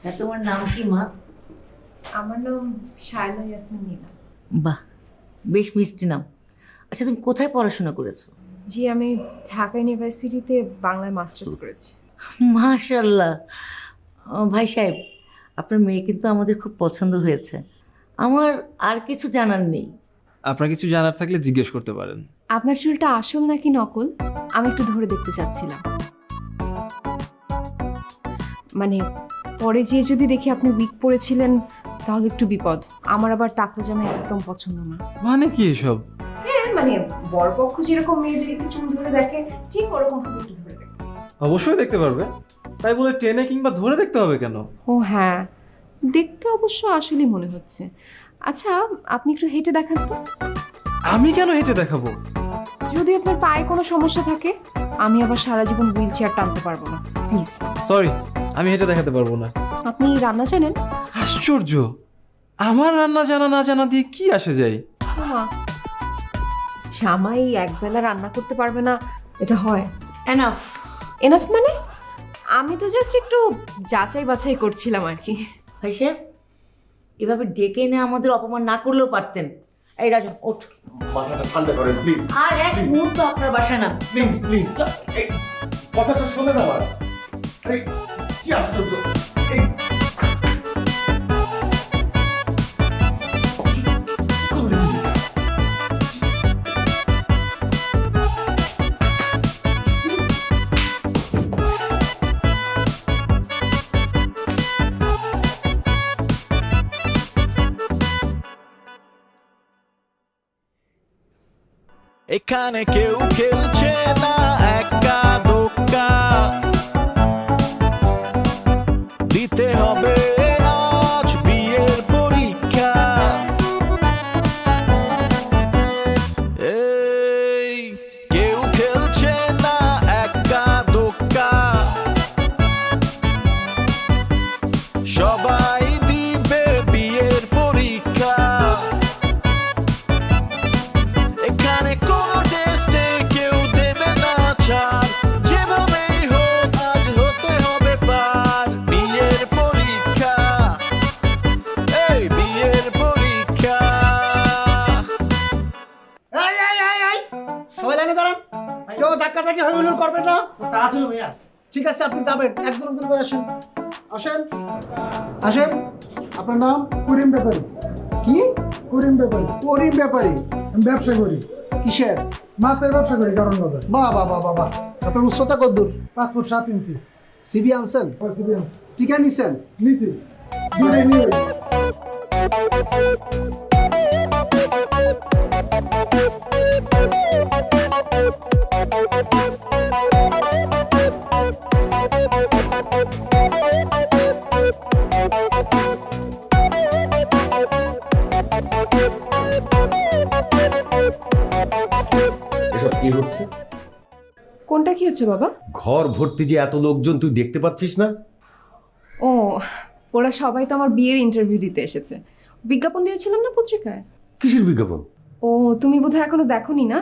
হ্যাঁ, তোমার নাম কি মা? আমার নাম শায়লা ইয়াসমিন নীলা। বাহ, বেশ মিষ্টি নাম। আচ্ছা, তুমি কোথায় পড়াশোনা করেছো? জি, আমি ঢাকা ইউনিভার্সিটিতে বাংলায় মাস্টার্স করেছি। মাশাআল্লাহ। ভাই সাহেব, আপনার মেয়ে কিন্তু আমাদের খুব পছন্দ হয়েছে। আমার আর কিছু জানার নেই। আপনার কিছু জানার থাকলে জিজ্ঞেস করতে পারেন। আপনার চুলটা আসল নাকি নকল আমি একটু ধরে দেখতে চাচ্ছিলাম। মানে পরে যেয়ে যদি দেখি আপনি উইক পরেছিলেন তাহলে একটু বিপদ। আমার আবার টাকলা জামা একদম পছন্দ না। মানে কি এসব? হ্যাঁ, মানে বরপক্ষ যেরকম মেয়েদের একটু চুল ধরে দেখে ঠিক ওরকম ভাবে একটু ধরে দেখে। অবশ্যই দেখতে পারবে, তাই বলে টেনে কিংবা ধরে দেখতে হবে কেন? ও হ্যাঁ, দেখতে অবশ্য আসলেই মনে হচ্ছে। আচ্ছা, আপনি একটু হেঁটে দেখান তো। আমি কেন হেঁটে দেখাবো? যদি আপনার পায়ে কোনো সমস্যা থাকে, আমি আবার সারা জীবন হুইল চেয়ার টানতে পারবো না, প্লিজ। সরি, আমি হেঁটে দেখাতে পারবো না। আপনি রান্না জানেন? আশ্চর্য, আমার রান্না জানা না জানা দিয়ে কি আসে যায়? মা, জামাই একবেলা রান্না করতে পারবে না, এটা হয়? এনাফ। এনাফ মানে? আমি তো জাস্ট একটু যাচাই বাছাই করছিলাম আর কি। ভাই সাহেব, এভাবে ডেকে এনে আমাদের অপমান না করলেও পারতেন। এই রাজন, ওঠ। মাথাটা ঠান্ডা করেন প্লিজ। আর এক মুহূর্ত আপনার বাসায় না। প্লিজ প্লিজ কথাটা শোনেন আমার। এই কি আশ্চর্য! এই এখানে কেউ খেলছে না একা দোকা, দিতে হবে আজ বিয়ের পরীক্ষা। এই কেউ খেলছে না একা দোকা, সবাই দিবে বিয়ের পরীক্ষা। এখানে কোনো টেস্টে কেউ দেবে না ছাড়, যেভাবেই হোক আজ হতে হবে পার। বিয়ের পরীক্ষা, এই বিয়ের পরীক্ষা। এই এই এই এই সবাই লাইনে দাঁড়ান। কেউ ধাক্কা ধাক্কি হইহুল্লোড় করবেন না। ঠিক আছে, আপনি যাবেন, একজন একজন করে আসেন। আসেন আসেন। আপনার নাম? করিম ব্যাপারী। কি? করিম ব্যাপারী। করিম ব্যাপারী। আমি ব্যবসা করি, কিসের? মাছের ব্যবসা করি কারণ বাজার। বাহ বাহ বাহ বাহ বাহ। আপনার উচ্চতা কত দূর? 5 ফুট 7 ইঞ্চি। সিবি আনছেন? এক্সপিরিয়েন্স টিকা নিছেন? নিছি দুইটাই নিয়ে। এসব কি হচ্ছে? কোনটা কি হচ্ছে বাবা? ঘর ভর্তি যে এত লোকজন, তুই দেখতে পাচ্ছিস না? ও, ওরা সবাই তো আমার বিয়ের ইন্টারভিউ দিতে এসেছে। বিজ্ঞাপন দিয়েছিলাম না পত্রিকায়। কিসের বিজ্ঞাপন? ও, তুমি বোধহয় এখনো দেখোনি না?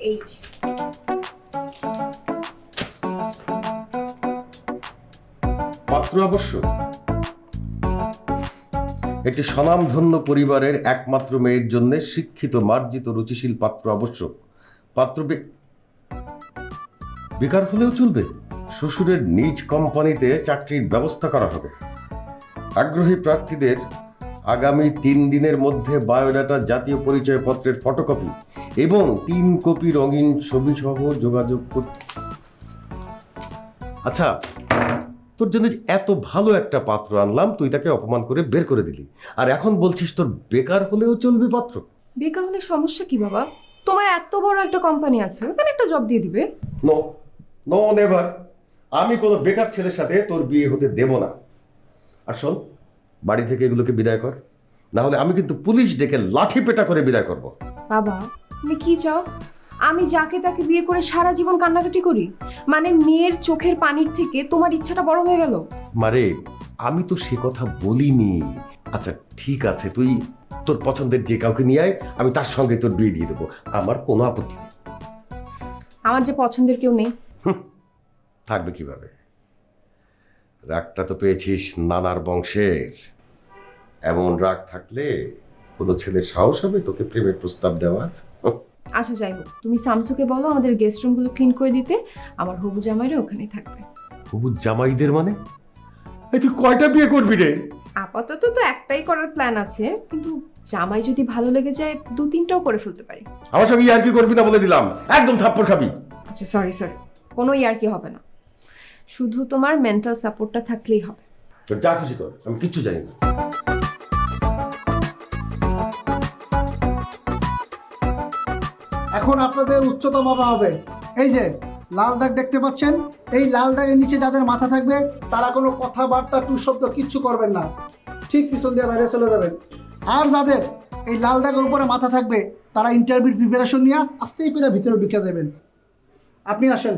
এই যে। পাত্র আবশ্যক। একটি স্বনামধন্য পরিবারের একমাত্র মেয়ের জন্য শিক্ষিত মার্জিত রুচিশীল পাত্র আবশ্যক। পাত্র বেকার হলেও চলবে। শ্বশুরের নিজ কোম্পানিতে চাকরির ব্যবস্থা করা হবে। আগ্রহী প্রার্থীদের আগামী 3 দিনের মধ্যে বায়োডাটা, জাতীয় পরিচয়পত্রের ফটোকপি এবং 3 কপি রঙিন ছবি সহ যোগাযোগ করতে। আচ্ছা, তোর জন্য যে এত ভালো একটা পাত্র আনলাম, তুই তাকে অপমান করে বের করে দিলি, আর এখন বলছিস তোর বেকার হলেও চলবে পাত্র? বেকার হলে সমস্যা কি বাবা? তোমার এত বড় একটা কোম্পানি আছে, ওখানে একটা জব দিয়ে দিবে। No no never. আমি কোনো বেকার ছেলের সাথে তোর বিয়ে হতে দেব না। আর শোন, বাড়ি থেকে এগুলোকে বিদায় কর, না হলে আমি কিন্তু পুলিশ ডেকে লাঠি পেটা করে বিদায় করব। বাবা, তুমি কি চাও? আমি যাকে তাকে বিয়ে করে সারা জীবন কান্নাকাটি করি? মানে মেয়ের চোখের পানির থেকে তোমার ইচ্ছাটা বড় হয়ে গেল? মারে, আমি তো সে কথা বলিনি। আচ্ছা ঠিক আছে, তুই তোর পছন্দের যে কাউকে নিয়ে আয়, আমি তার সঙ্গে তোর বিয়ে দিয়ে দেবো, আমার কোনো আপত্তি নেই। আমার যে পছন্দের কেউ নেই। থাকবে কিভাবে? রাগটা তো পেয়েছিস নানার বংশের। এমন রাগ থাকলে কোনো ছেলের সাহস হবে তোকে প্রেমের প্রস্তাব দেওয়ার? আচ্ছা যাই হোক, তুমি শামসুকে বলো আমাদের গেস্ট রুমগুলো ক্লিন করে দিতে, আমার হবু জামাইরা ওখানেই থাকবে। হবু জামাইদের মানে? এই তুই কয়টা বিয়ে করবি রে? আপাতত তো একটাই করার প্ল্যান আছে, কিন্তু জামাই যদি ভালো লেগে যায় 2-3টাও করে ফেলতে পারি। আমার সঙ্গে আর কি করবি না বলে দিলাম, একদম থাপ্পড় খাবি। আচ্ছা সরি, কোনো ইয়ার্কি হবে না, শুধু তোমার মেন্টাল সাপোর্টটা থাকলেই হবে। তোর যা খুশি কর, আমি কিচ্ছু জানি না। এখন আপনাদের উচ্চতা মাপা হবে। এই যে লাল দাগ দেখতে পাচ্ছেন, এই লাল দাগের নিচে যাদের মাথা থাকবে তারা কোনো কথাবার্তা টু শব্দ কিচ্ছু করবেন না, ঠিক পিছন দিয়ে বাইরে চলে যাবেন। আর যাদের এই লাল দাগের উপরে মাথা থাকবে তারা ইন্টারভিউর প্রিপারেশন নিয়ে আস্তেই করে ভিতরে ঢুকে যাবেন। আপনি আসেন।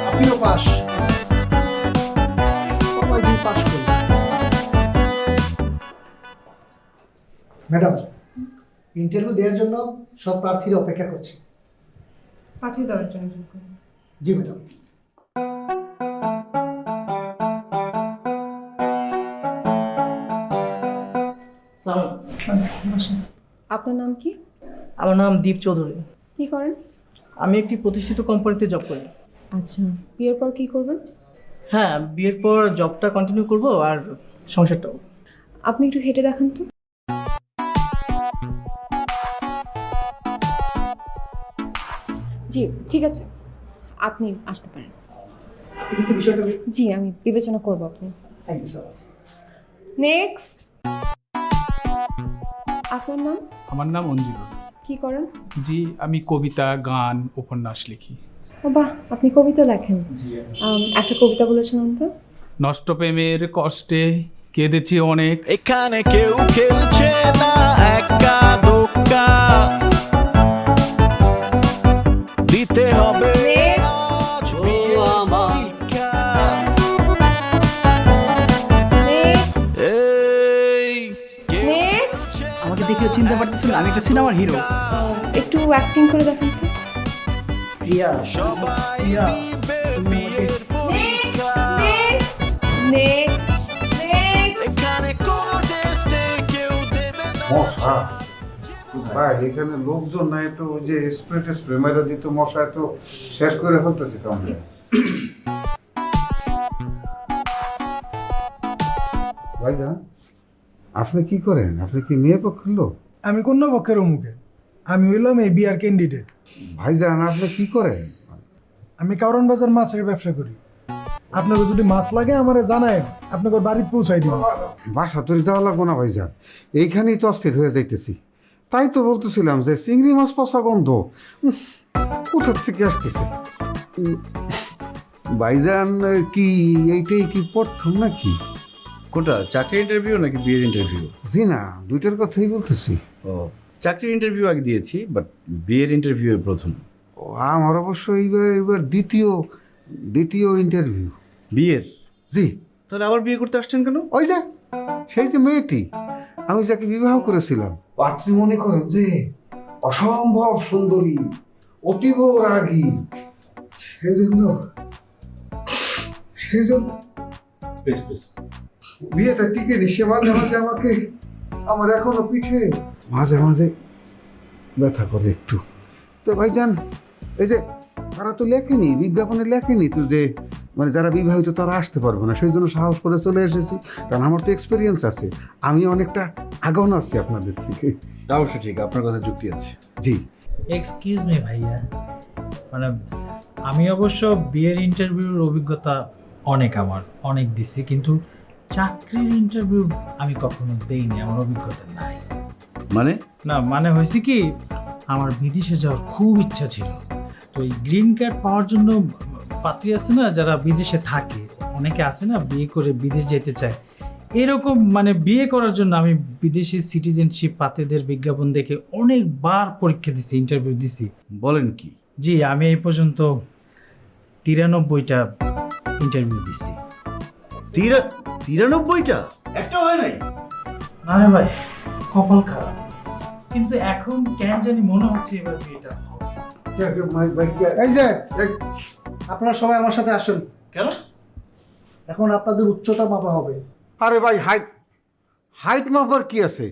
আপনিও পাস, সবাই দিয়ে পাস করুন। ম্যাডাম, ইন্টারভিউ দেওয়ার জন্য সব প্রার্থীরা অপেক্ষা করছে। পাঠিয়ে দেওয়ার জন্য। জি ম্যাডাম। আপনার নাম কি? আমার নাম দীপ চৌধুরী। কি করেন? আমি একটি প্রতিষ্ঠিত কোম্পানিতে জব করি। আচ্ছা, বিয়ের পর কি করবেন? হ্যাঁ, বিয়ের পর জবটা কন্টিনিউ করব আর সংসারটাও। আপনি একটু হেঁটে দেখান তো। জি ঠিক আছে, আপনি আসতে পারেন। কিন্তু বিষয়টা জি আমি বিবেচনা করব। আপনি নেক্সট। আপনার নাম? আমার নাম অঞ্জু। কি করেন? জি, আমি কবিতা, গান, উপন্যাস লিখি। ও বাহ, আপনি কবিতা লেখেন? একটা কবিতা বলে শোনান তো। নষ্ট প্রেমের কষ্টে কেঁদেছি অনেক। এখানে কেউ খেলছে না একা দোক্কা, দিতে হবে আজ বিয়ের পরীক্ষা। নেক্সট এই কেউ নেক্সট। আমাকে দেখে চিনতে পারতেছেন আমি একটা সিনেমার হিরো। একটু অ্যাক্টিং করে দেখান তো। প্রিয়া, সবাই দিবে বিয়ের পরীক্ষা। Next next next. এখানে কোনো টেস্টে কেউ দেবে না। মশা ভাই, এখানে লোকজন নাই তো, ওই যে স্প্রে মেরে দিত, মশা তো শেষ করে ফেলতেছে কামড়ে। ভাইজান, আপনি কি করেন? আপনি কি মেয়ে পক্ষের লোক? আমি কোন পক্ষের মুখে, আমি হইলাম এই বিআর ক্যান্ডিডেট। ভাইজান, আপনি কি করেন? আমি কারণ বাজার মাছের ব্যবসা করি। আপনাকে যদি মাছ লাগে আমারে জানায়, আপনাকে বাড়িতে পৌঁছাই দিব। বাসা তৈরি যাওয়া লাগবো না ভাইজান, এইখানেই তো অস্থির হয়ে যাইতেছি। তাই তো বলতেছিলাম যে চিংড়ি মাছ পচা গন্ধ কোথার থেকে আসতেছে। ভাইজান, কি এইটাই কি প্রথম নাকি? কোনটা, চাকরির ইন্টারভিউ নাকি বিয়ের ইন্টারভিউ? জি না, দুইটার কথাই বলতেছি। ও, চাকরির ইন্টারভিউ আগে দিয়েছি, বাট বিয়ের ইন্টারভিউ প্রথম। ও, আমার অবশ্য এইবার দ্বিতীয় ইন্টারভিউ। বিয়ের? জি। তাহলে আবার বিয়ে করতে আসছেন কেন? ওই যে সেই যে মেয়েটি আমি যাকে বিবাহ করেছিলাম, পাত্রী মনে করেন যে অসম্ভব সুন্দরী, অতীব রাগী, সেজন্য বিয়েটা টিকে নি। সে মাঝে মাঝে আমাকে, আমার এখনো পিঠে মাঝে মাঝে ব্যথা করে একটু। তো ভাইজান, এই যে তারা তো লেখেনি, বিজ্ঞাপনে লেখেনি তো যে মানে যারা বিবাহিত তারা আসতে পারবে না, সেই জন্য সাহস করে চলে এসেছি। কারণ আমার তো এক্সপিরিয়েন্স আছে, আমি অনেকটা আগানো আসছি আপনাদের থেকে। তা অবশ্য ঠিক, আপনার কথা যুক্তি আছে। জি। এক্সকিউজ মি ভাইয়া, মানে আমি অবশ্য বিয়ের ইন্টারভিউর অভিজ্ঞতা আমার অনেক দিচ্ছি, কিন্তু চাকরির ইন্টারভিউ আমি কখনো দেইনি, আমার অভিজ্ঞতা নাই। মানে? না মানে হয়েছে কি, আমার বিদেশে যাওয়ার খুব ইচ্ছা ছিল। তো এই গ্রিন কার্ড পাওয়ার জন্য পাত্রী আছে না যারা বিদেশে থাকে, অনেকে আছে না বিয়ে করে বিদেশ যেতে চায়, এরকম মানে বিয়ে করার জন্য আমি বিদেশি সিটিজেনশিপ পাত্রীদের বিজ্ঞাপন দেখে অনেকবার পরীক্ষা দিছি, ইন্টারভিউ দিছি। বলেন কি? জি, আমি এই পর্যন্ত 93টা ইন্টারভিউ দিছি। 93টা? একটা হয় নাই? না রে ভাই, কপাল খারাপ। কিন্তু এখন কেন জানি মনে হচ্ছে এবার বিয়েটা হবে। এই যে আপনারা সবাই আমার সাথে আসুন। কেন? এখন আপনাদের উচ্চতা মাপা হবে। আরে ভাই হাইট মাপার কি আছে?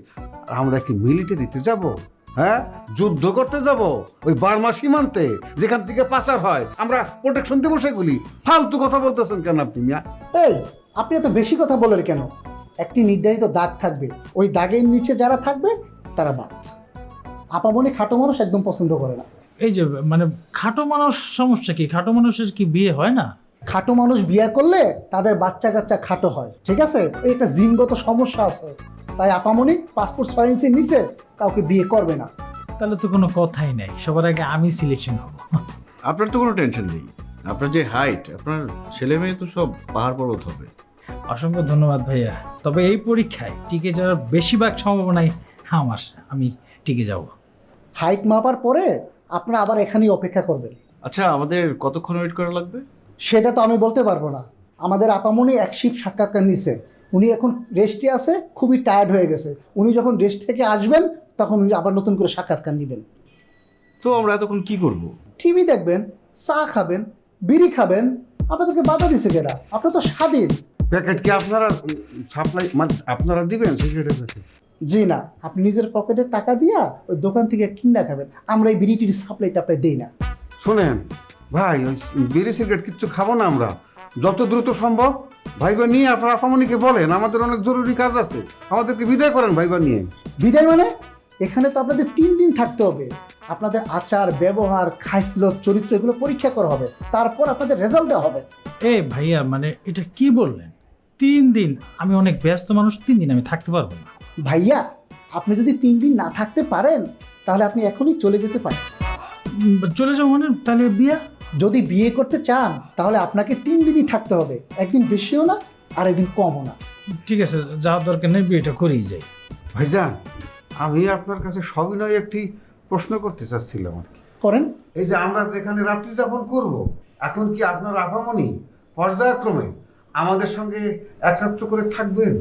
আমরা কি মিলিটারিতে যাব? হ্যাঁ, যুদ্ধ করতে যাব ওই বার্মা সীমান্তে, যেখান থেকে পাচার হয়? আমরা প্রোটেকশন দেবো সেগুলি? ফালতু কথা বলতেছেন কেন আপনি মিয়া? এই আপনি এত বেশি কথা বলেন কেন? একটি নির্ধারিত দাগ থাকবে, ওই দাগের নিচে যারা থাকবে তারা বাদ। আপামনি খাটো মানুষ একদম পছন্দ করে না। এই যে মানে খাটো মানুষ সমস্যা কি? খাটো মানুষের কি বিয়ে হয় না? খাটো মানুষ বিয়ে করলে তাদের বাচ্চা কাচ্চা খাটো হয়, ঠিক আছে? এটা জিনগত সমস্যা আছে, তাই আপামনি পাসপোর্ট 6 ইঞ্চির নিচে কাউকে বিয়ে করবে না। তাহলে তো কোনো কথাই নাই, সবার আগে আমি সিলেকশন হব। আপনার তো কোনো টেনশন নেই, আপনার যে হাইট, আপনার ছেলে মেয়ে তো সব পাহাড় পর্বত হবে। অসংখ্য ধন্যবাদ ভাইয়া। তবে এই পরীক্ষায় টিকে যাওয়ার বেশিরভাগ সম্ভাবনাই আমার, আমি টিকে যাব। হাইট মাপার পরে আপনারা আবার এখানেই অপেক্ষা করবেন। আচ্ছা, আমাদের কতক্ষণ ওয়েট করা লাগবে? সেটা তো আমি বলতে পারবো না। আমাদের আপামনি এক শিফট সাক্ষাৎকার নিছে, উনি এখন রেস্টে আছে, খুবই টায়ার্ড হয়ে গেছে। উনি যখন রেস্ট থেকে আসবেন তখন উনি আবার নতুন করে সাক্ষাৎকার নেবেন। তো আমরা এতক্ষণ কি করব? টিভি দেখবেন, চা খাবেন, বিড়ি খাবেন। আপনাদেরকে বাধা দিছে কেনা? আপনারা তো স্বাধীন। প্যাকেট কি আপনারা সাপ্লাই মানে আপনারা দিবেন সিগারেটের প্যাকেট? জি না, আপনি নিজের পকেটে টাকা দিয়া ওই দোকান থেকে কিনা খাবেন। আমরা এই বিড়িটির সাপ্লাই টাপ্লাই দিই না। শোনেন ভাই, ওই বিড়ি সিগারেট কিচ্ছু খাবো না আমরা। যত দ্রুত সম্ভব ভাইবা নিয়ে আপনার আপামনিকে বলেন আমাদের অনেক জরুরি কাজ আছে, আমাদেরকে বিদায় করেন ভাইবা নিয়ে। বিদায় মানে? এখানে তো আপনাদের 3 দিন থাকতে হবে। আপনাদের আচার ব্যবহার, খাইসলত, চরিত্র এগুলো পরীক্ষা করা হবে, তারপর আপনাদের রেজাল্ট দেওয়া হবে। এ ভাইয়া, মানে এটা কি বললেন? 3 দিন? আমি অনেক ব্যস্ত মানুষ, 3 দিন আমি থাকতে পারবো না। ভাইয়া, আপনি যদি 3 দিন না থাকতে পারেন তাহলে আপনি এখনই চলে যেতে পারেন। চলে যাও মানে? তাহলে বিয়ে? যদি বিয়ে করতে চান তাহলে আপনাকে 3 দিনই থাকতে হবে, একদিন বেশিও না আর একদিন কমও না। ঠিক আছে, যাওয়ার দরকার নেই, বিয়েটা করেই যাই। ভাইজান, আমি আপনার কাছে সবিনয় একটি প্রশ্ন করতে চাচ্ছিলাম আর কি। করেন। এই যে আমরা যেখানে রাত্রি যাপন করব, এখন কি আপনার আপামনি পর্যায়ক্রমে আমাদের সঙ্গে একত্র করে থাকবেন?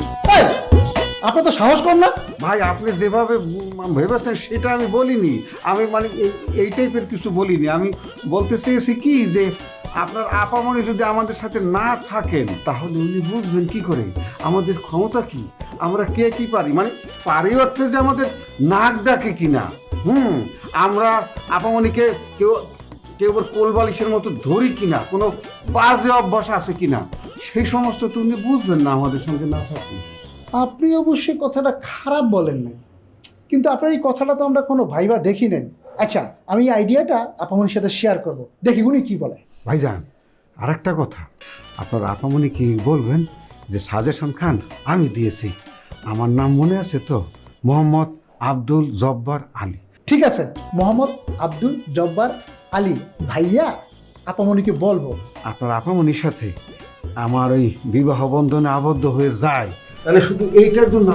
আপনার তো সাহস কম না? ভাই, আপনি যেভাবে ভেবেছেন সেটা আমি বলিনি। আমি মানে এই টাইপের কিছু বলিনি। আমি বলতে চেয়েছি কি যে আপনার আপামনি যদি আমাদের সাথে না থাকেন তাহলে উনি বুঝবেন কি করে আমাদের ক্ষমতা কি, আমরা কে কি পারি। মানে পারি অর্থে যে আমাদের নাক ডাকে কিনা, আমরা আপামনিকে কেউ কেউ কোল বালিশের মতো ধরি কিনা, কোনো বাজে অভ্যাস আছে কিনা, সেই সমস্ত তো উনি বুঝবেন না আমাদের সঙ্গে না থাকলে। আপনি অবশ্যই কথাটা খারাপ বলেন নাই, কিন্তু আপনার এই কথাটা তো আমরা কোনো ভাইবা দেখি নাই। আচ্ছা, আমি এই আইডিয়াটা আপামনির সাথে শেয়ার করব, দেখি উনি কি বলে। ভাইজান, আর একটা কথা, আপনার আপামনি কি বলবেন যে সাজেশন খান আমি দিয়েছি, আমার নাম মনে আছে তো? মোহাম্মদ আব্দুল জব্বার আলী। ঠিক আছে, মোহাম্মদ আব্দুল জব্বার আলী ভাইয়া আপামনিকে বলবো আপনার আপামনির সাথে আমার ওই বিবাহ বন্ধনে আবদ্ধ হয়ে যায়, তাহলে শুধু এইটার জন্য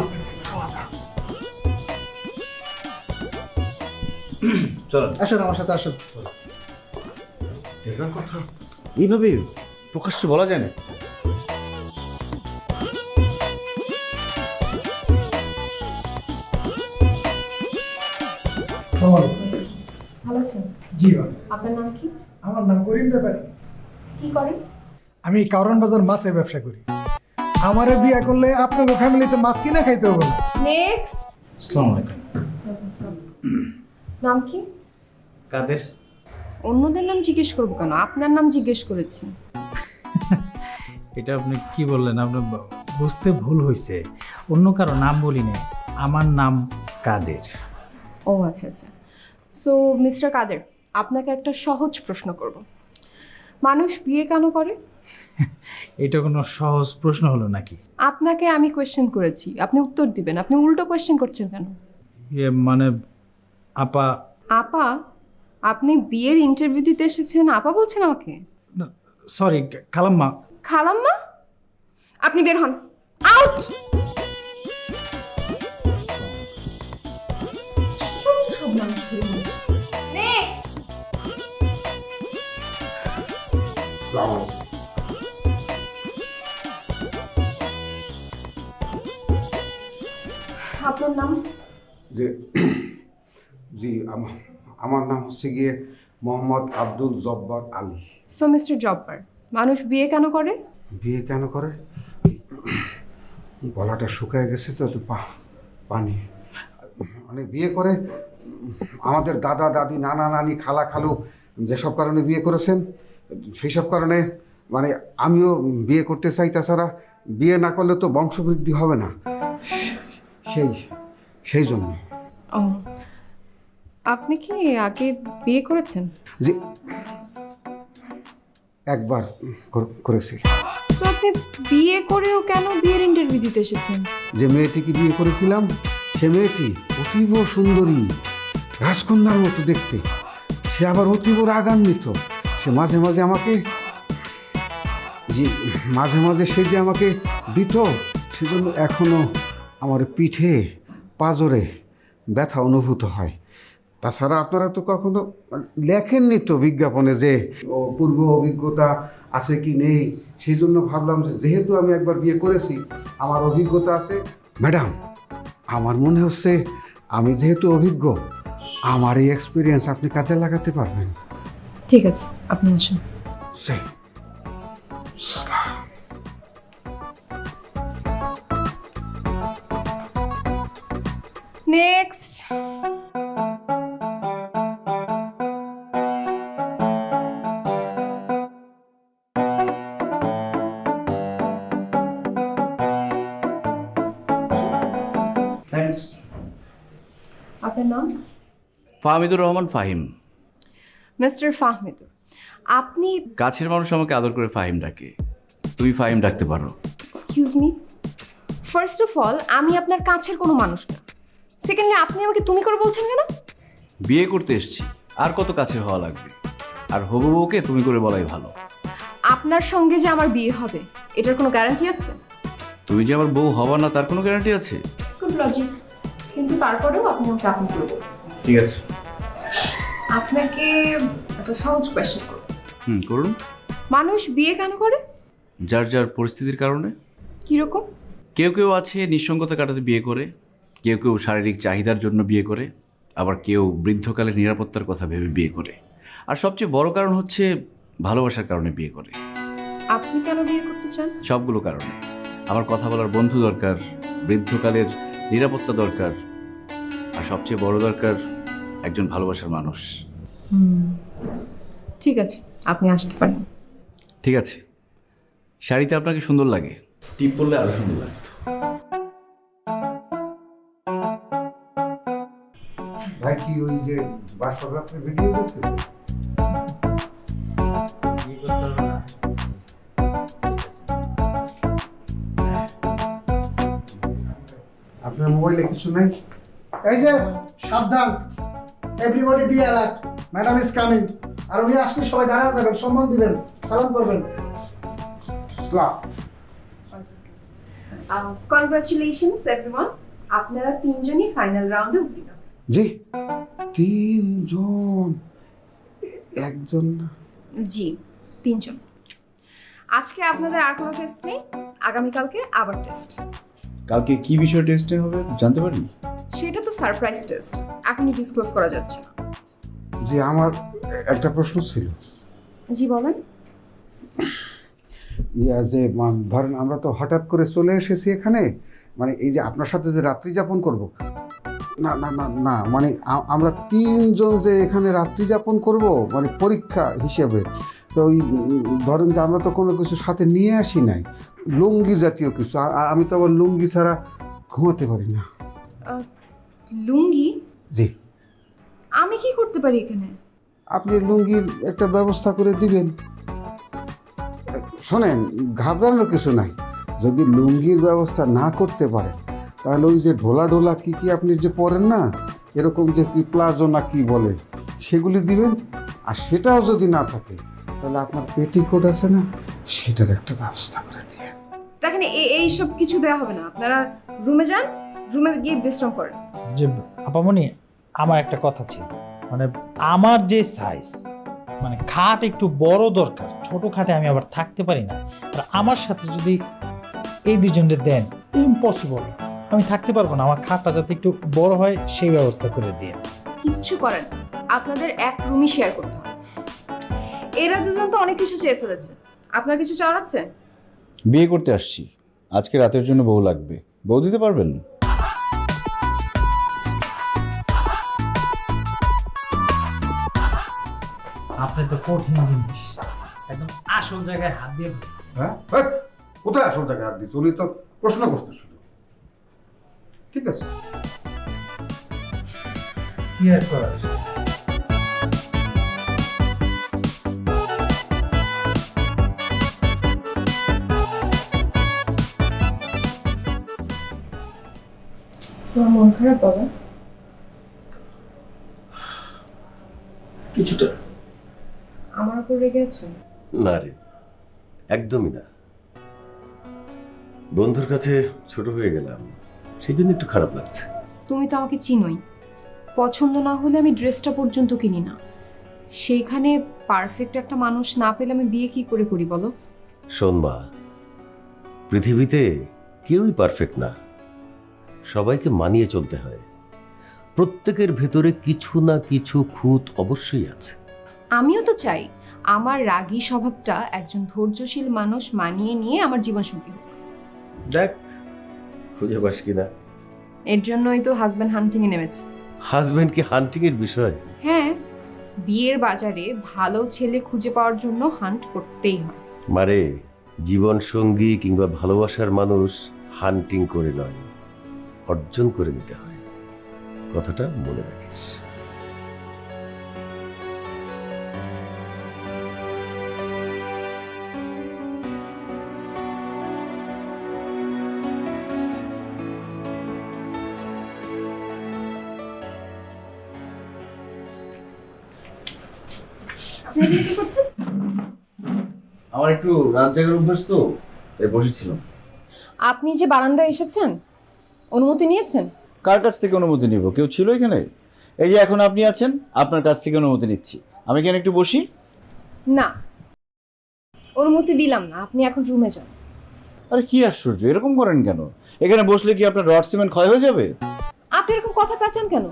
চলেন, আসুন আমার সাথে আসুন। এটার কথা এইভাবে প্রকাশ্যে বলা যায় না। ভালো আছেন? জি ভাই। আপনার নাম কি? আমার নাম করিম ব্যাপারী। কি করেন? আমি কারণ বাজার মাছের ব্যবসা করি। আমারে বিয়ে করলে আপনাকে ফ্যামিলিতে মাছ কিনে খাইতে হবে না। নেক্সট। আসসালামু আলাইকুম। নাম কি? কাদের? অন্যদের নাম জিজ্ঞেস করবো কেন, আপনার নাম জিজ্ঞেস করেছি। এটা আপনি কি বললেন? আপনার বুঝতে ভুল হয়েছে, অন্য কারো নাম বলি না, আমার নাম কাদের। ও আচ্ছা আচ্ছা। সো মিস্টার কাদের, আপনাকে একটা সহজ প্রশ্ন করব। মানুষ বিয়ে কেন করে? এটা কোনো সহজ প্রশ্ন হলো নাকি? আপনাকে আমি কোয়েশ্চেন করেছি, আপনি উত্তর দিবেন, আপনি উল্টো কোয়েশ্চেন করছেন কেন? মানে আপা? আপা? আপনি বিয়ের ইন্টারভিউ দিতে এসেছেন, আপা বলছেন আমাকে? সরি খালাম্মা। খালাম্মা? আপনি বের হন, আউট। সব মানুষ নেক্সট। আপনার নাম? যে জি আমার নাম হচ্ছে গিয়ে মোহাম্মদ আব্দুল জব্বার আলী। সো মিস্টার জব্বার, মানুষ বিয়ে কেন করে? বিয়ে কেন করে? গলাটা শুকায় গেছে তো একটু পানি। মানে বিয়ে করে আমাদের দাদা দাদি নানা নানি খালা খালু যেসব কারণে বিয়ে করেছেন সেই সব কারণে মানে আমিও বিয়ে করতে চাই। তাছাড়া বিয়ে না করলে তো বংশবৃদ্ধি হবে না, সেই জন্য। ও, আপনি কি আগে বিয়ে করেছেন? জি, একবার করেছি। তো আপনি বিয়ে করেও কেন বিয়ের ইন্টারভিউ দিতে এসেছেন? যে মেয়েটিকে বিয়ে করেছিলাম সে মেয়েটি অতীব সুন্দরী, রাজকন্যার মতো দেখতে। সে আবার অতীব রাগান্বিত। সে মাঝে মাঝে আমাকে সে যে আমাকে দিত, সেজন্য এখনো আমার পিঠে পাঁজরে ব্যথা অনুভূত হয়। তাছাড়া আপনারা তো কখনো লেখেননি তো বিজ্ঞাপনে যে পূর্ব অভিজ্ঞতা আছে কি নেই, সেই জন্য ভাবলাম যে যেহেতু আমি একবার বিয়ে করেছি আমার অভিজ্ঞতা আছে। ম্যাডাম, আমার মনে হচ্ছে আমি যেহেতু অভিজ্ঞ, আমার এই এক্সপিরিয়েন্স আপনি কাজে লাগাতে পারবেন। ঠিক আছে, আপনি আসুন। সেই নেক্সট। থ্যাঙ্কস। আপনার নাম? ফাহমিদুর রহমান ফাহিম। মিস্টার ফাহমিদুর, আপনি কাছের মানুষ আমাকে আদর করে ফাহিম ডাকে, তুমি ফাহিম ডাকতে পারো। Excuse me, first of all আমি আপনার কাছের কোনো মানুষ না। সেকেন্ডলি আপনি আমাকে তুমি করে বলছেন কেন? বিয়ে করতে এসেছি, আর কত কাছের হওয়া লাগবে? আর হবু বউকে তুমি করে বলাই ভালো। আপনার সঙ্গে যে আমার বিয়ে হবে এটার কোনো গ্যারান্টি আছে? তুমি যে আমার বউ হবা না তার কোনো গ্যারান্টি আছে? গুড লজিক, কিন্তু তারপরেও আপনি আমাকে আপন করবো। ঠিক আছে, আপনাকে একটা সহজ কোয়েশ্চেন করব। করুন। মানুষ বিয়ে কেন করে? যার যার পরিস্থিতির কারণে। কিরকম? কেউ কেউ আছে নিঃসঙ্গতা কাটাতে বিয়ে করে, কেউ কেউ শারীরিক চাহিদার জন্য বিয়ে করে, আবার কেউ বৃদ্ধকালে নিরাপত্তার কথা ভেবে বিয়ে করে, আর সবচেয়ে বড় কারণ হচ্ছে ভালোবাসার কারণে বিয়ে করে। আপনি কেন বিয়ে করতে চান? সবগুলো কারণে। আমার কথা বলার বন্ধু দরকার, বৃদ্ধকালের নিরাপত্তা দরকার, আর সবচেয়ে বড় দরকার একজন ভালোবাসার মানুষ। ঠিক আছে, আপনি আসতে পারেন। ঠিক আছে, শাড়িতে আপনাকে সুন্দর লাগে, টিপ পরলে আরো সুন্দর লাগে। ভাই কি ওই যে বাসরাতে ভিডিও দেখতেছে? আপনার মোবাইলে কিছু নাই? এই যে সাবধান, everybody be alert, madam is coming. আর উনি আসলে সবাই দাঁড়ায় যাবেন, সম্মান দিবেন, সালাম করবেন। কনগ্রাচুলেশনস এভরিওয়ান, আপনারা তিনজনই ফাইনাল রাউন্ডে উত্তীর্ণ। জি, তিনজন, একজন না? জি, তিনজন। আজকে আপনাদের আর কোনো টেস্ট নেই, আগামীকালকে আবার টেস্ট। কালকে কি বিষয় টেস্টে হবে জানতে পারি? সেটা তো সারপ্রাইজ টেস্ট, এখনই ডিসক্লোজ করা যাচ্ছে না। জি, আমার একটা প্রশ্ন ছিল। জি বলেন। যে ধরেন আমরা তো হঠাৎ করে চলে এসেছি এখানে, মানে এই যে আপনার সাথে যে রাত্রি যাপন করব, না না না না, মানে আমরা তিনজন যে এখানে রাত্রি যাপন করব মানে পরীক্ষা হিসেবে, তো ওই ধরেন যে আমরা তো কোনো কিছু সাথে নিয়ে আসি নাই, লুঙ্গি জাতীয় কিছু। আমি তো আবার লুঙ্গি ছাড়া ঘুমাতে পারি না। লুঙ্গি? জি। আমি কি করতে পারি এখানে? আপনি লুঙ্গির একটা ব্যবস্থা করে দিবেন। শোনেন, ঘাবড়ানোর কিছু নাই। যদি লুঙ্গির ব্যবস্থা না করতে পারেন তাহলে ওই যে ঢোলা ঢোলা কি আপনি যে পরেন না, এরকম যে কি প্লাজো না কি বলে, সেগুলি দিবেন। আর সেটাও যদি না থাকে তাহলে আপনার পেটিকোট আছে না, সেটার একটা ব্যবস্থা করে দিয়ে। দেখেন, এইসব কিছু দেওয়া হবে না। আপনারা রুমে যান, রুমে গিয়ে বিশ্রাম করেন। যে আপামনি, আমার একটা কথা ছিল, মানে আমার যে সাইজ, মানে খাট একটু বড় দরকার, ছোট খাটে আমি আবার থাকতে পারি না। আর আমার সাথে যদি এই দুজনকে দেন, ইম্পসিবল, আমি থাকতে পারবো না। আমার খাটটা যাতে একটু বড় হয় সেই ব্যবস্থা করে দিয়ে। কিচ্ছু করার নেই, আপনাদের এক রুমই শেয়ার করতে হবে। এরা দুজন তো অনেক কিছু চেয়ে ফেলেছে, আপনার কিছু চাওয়ার আছে? বিয়ে করতে আসছি, আজকে রাতের জন্য বউ লাগবে, বউ দিতে পারবেন? আপনি তো কঠিন জিনিস, একদম আসল জায়গায় হাত দিয়ে বলছি। হ্যাঁ হ্যাঁ, কোথায় আসল জায়গায় হাত দিচ্ছ? উনি তো প্রশ্ন করতে শুধু। ঠিক আছে, কি আর করার? তোমার মন খারাপ বাবা? কিছুটা। আমার উপর রেগে আছো? না রে, একদমই না। বন্ধুর কাছে ছোট হয়ে গেলাম, সেই জন্য একটু খারাপ লাগছে। তুমি তো আমাকে চিনোই, পছন্দ না হলে আমি ড্রেসটা পর্যন্ত কিনি না। সেইখানে পারফেক্ট একটা মানুষ না পেলে আমি বিয়ে কি করে করি বলো? শোন মা, পৃথিবীতে কেউই পারফেক্ট না, সবাইকে মানিয়ে চলতে হয়। প্রত্যেকের ভেতরে কিছু না কিছু খুঁত অবশ্যই আছে। আমিও তো চাই আমার রাগী স্বভাবটা একজন ধৈর্যশীল মানুষ মানিয়ে নিয়ে আমার জীবনসঙ্গী হোক। দেখ খুঁজে পাস কিনা। এর জন্যই তো হাজব্যান্ড হান্টিং এ নেমেছে। হাজবেন্ড কি হান্টিং এর বিষয়? হ্যাঁ, বিয়ের বাজারে ভালো ছেলে খুঁজে পাওয়ার জন্য হান্ট করতেই হয়। মারে, জীবন সঙ্গী কিংবা ভালোবাসার মানুষ হান্টিং করে নয়, অর্জন করে নিতে হয়। কথাটা মনে রাখিস। আপনি এখানে কি করছেন? আমার একটু রাত জাগার অভ্যাস তো, তাই বসেছিলাম। আপনি যে বারান্দায় এসেছেন, অনুমতি নিয়েছেন? কার কাছ থেকে অনুমতি নিব? কেউ ছিল এখানে? এই যে এখন আপনি আছেন, আপনার কাছ থেকে অনুমতি নিচ্ছি। আমি এখানে একটু বসি? না, অনুমতি দিলাম না, আপনি এখন রুমে যান। আরে কি আশ্চর্য, এরকম করেন কেন? এখানে বসলে কি আপনার রড সিমেন্ট ক্ষয় হয়ে যাবে? আপনি এরকম কথা পেঁচান কেন?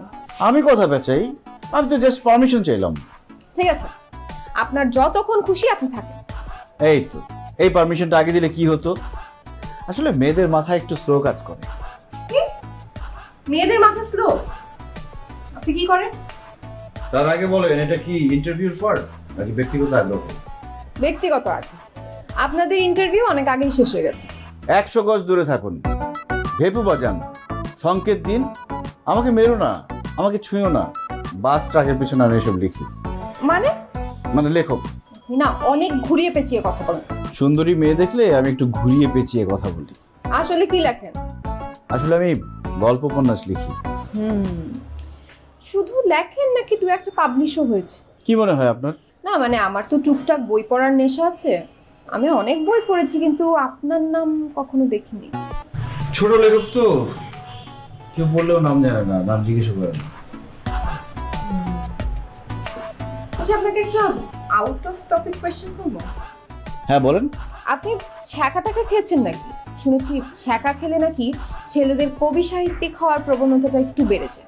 আমি কথা পেঁচাই? আমি তো জাস্ট পারমিশন চাইলাম। ঠিক আছে, আপনার যতক্ষণ খুশি আপনি থাকেন। এই তো, এই পারমিশনটা আগে দিলে কি হতো? আসলে মেয়েদের মাথায় একটু স্লো কাজ করে। কি? মেয়েদের মাথা স্লো? আপনি কি করেন? তার আগে বলেন, এটা কি ইন্টারভিউর পর নাকি ব্যক্তিগত আগ্রহ? ব্যক্তিগত আগে। আপনাদের ইন্টারভিউ অনেক আগেই শেষ হয়ে গেছে। 100 গজ দূরে থাকুন, ভেপু বাজান, সংকেত দিন, আমাকে মেরো না, আমাকে ছুঁয়ো না। বাস ট্রাকের পিছনে আমি এসব লিখি। মানে লেখক না, অনেক ঘুরিয়ে পেঁচিয়ে কথা বলেন। সুন্দরী মেয়ে দেখলে আমি একটু ঘুরিয়ে পেঁচিয়ে কথা বলি। আসলে কি লেখেন? আসলে আমি গল্প উপন্যাস লিখি। শুধু লেখেন নাকি দু একটা পাবলিশও হয়েছে? কি মনে হয় আপনার? না মানে আমার তো টুকটাক বই পড়ার নেশা আছে, আমি অনেক বই পড়েছি, কিন্তু আপনার নাম কখনো দেখিনি। ছোট লেখক তো, কেউ বললেও নাম জানে না, নাম জিজ্ঞেস করে না। আচ্ছা, আপনাকে একটা আউট অফ টপিক কোয়েশ্চেন করবো? হ্যাঁ বলেন। আপনি ছ্যাঁকা টাকা খেয়েছেন নাকি? শুনেছি ছ্যাঁকা খেলে নাকি ছেলেদের কবি সাহিত্যিক হওয়ার প্রবণতাটা একটু বেড়েছে।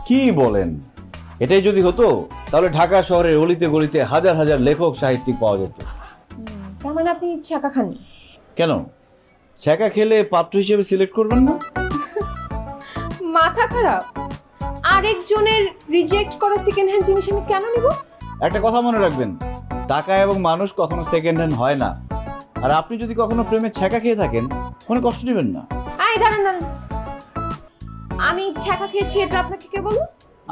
কি বলেন? এটাই যদি হতো তাহলে ঢাকা শহরের অলিতে গলিতে হাজার হাজার লেখক সাহিত্যিক পাওয়া যেত। তার মানে আপনি ছ্যাঁকা খাননি? কেন, ছ্যাঁকা খেলে পাত্র হিসেবে সিলেক্ট করবেন না? মাথা খারাপ? আরেকজনের রিজেক্ট করা সেকেন্ড হ্যান্ড জিনিস আমি কেন নিব? একটা কথা মনে রাখবেন, টাকা এবং মানুষ কখনো সেকেন্ড হ্যান্ড হয় না। আর আপনি যদি কখনো প্রেমে ছ্যাঁকা খেয়ে থাকেন, মনে কষ্ট নেবেন না। আই দাঁড়ান দাঁড়ান, আমি ছ্যাঁকা খেয়েছি এটা আপনাকে কে বলল?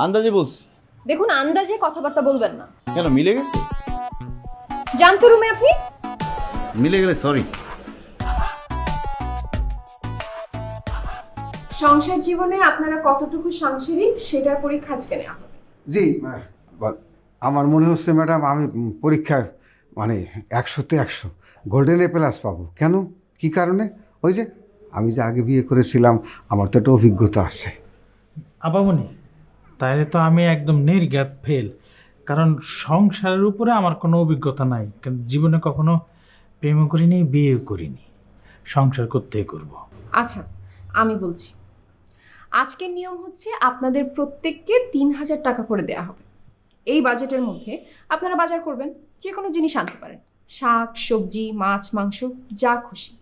আন্দাজে বলছি। দেখুন, আন্দাজে কথাবার্তা বলবেন না। কেন, মিলে গেছে? যান তো রুমে আপনি। মিলে গেলে সরি। সংসার জীবনে আপনারা কতটুকু সাংসারিক সেটার পরীক্ষা আজকে নেওয়া হবে। জি, আমার মনে হচ্ছে ম্যাডাম আমি পরীক্ষায় মানে 100-তে 100 গোল্ডেন প্লাস পাবো। কেন, কি কারণে? ওই যে আমি যে আগে বিয়ে করেছিলাম, আমার তো একটা অভিজ্ঞতা আছে। আপামনি, তাহলে তো আমি একদম নির্ঘাত ফেল, কারণ সংসারের উপরে আমার কোনো অভিজ্ঞতা নাই। কারণ জীবনে কখনো প্রেমও করিনি, বিয়েও করিনি, সংসার করতেই করব। আচ্ছা, আমি বলছি, আজকের নিয়ম হচ্ছে আপনাদের প্রত্যেককে 3,000 টাকা করে দেয়া হবে। এই বাজেটের মধ্যে আপনারা বাজার করবেন, যে কোনো জিনিস আনতে পারেন, শাক সবজি মাছ মাংস যা খুশি।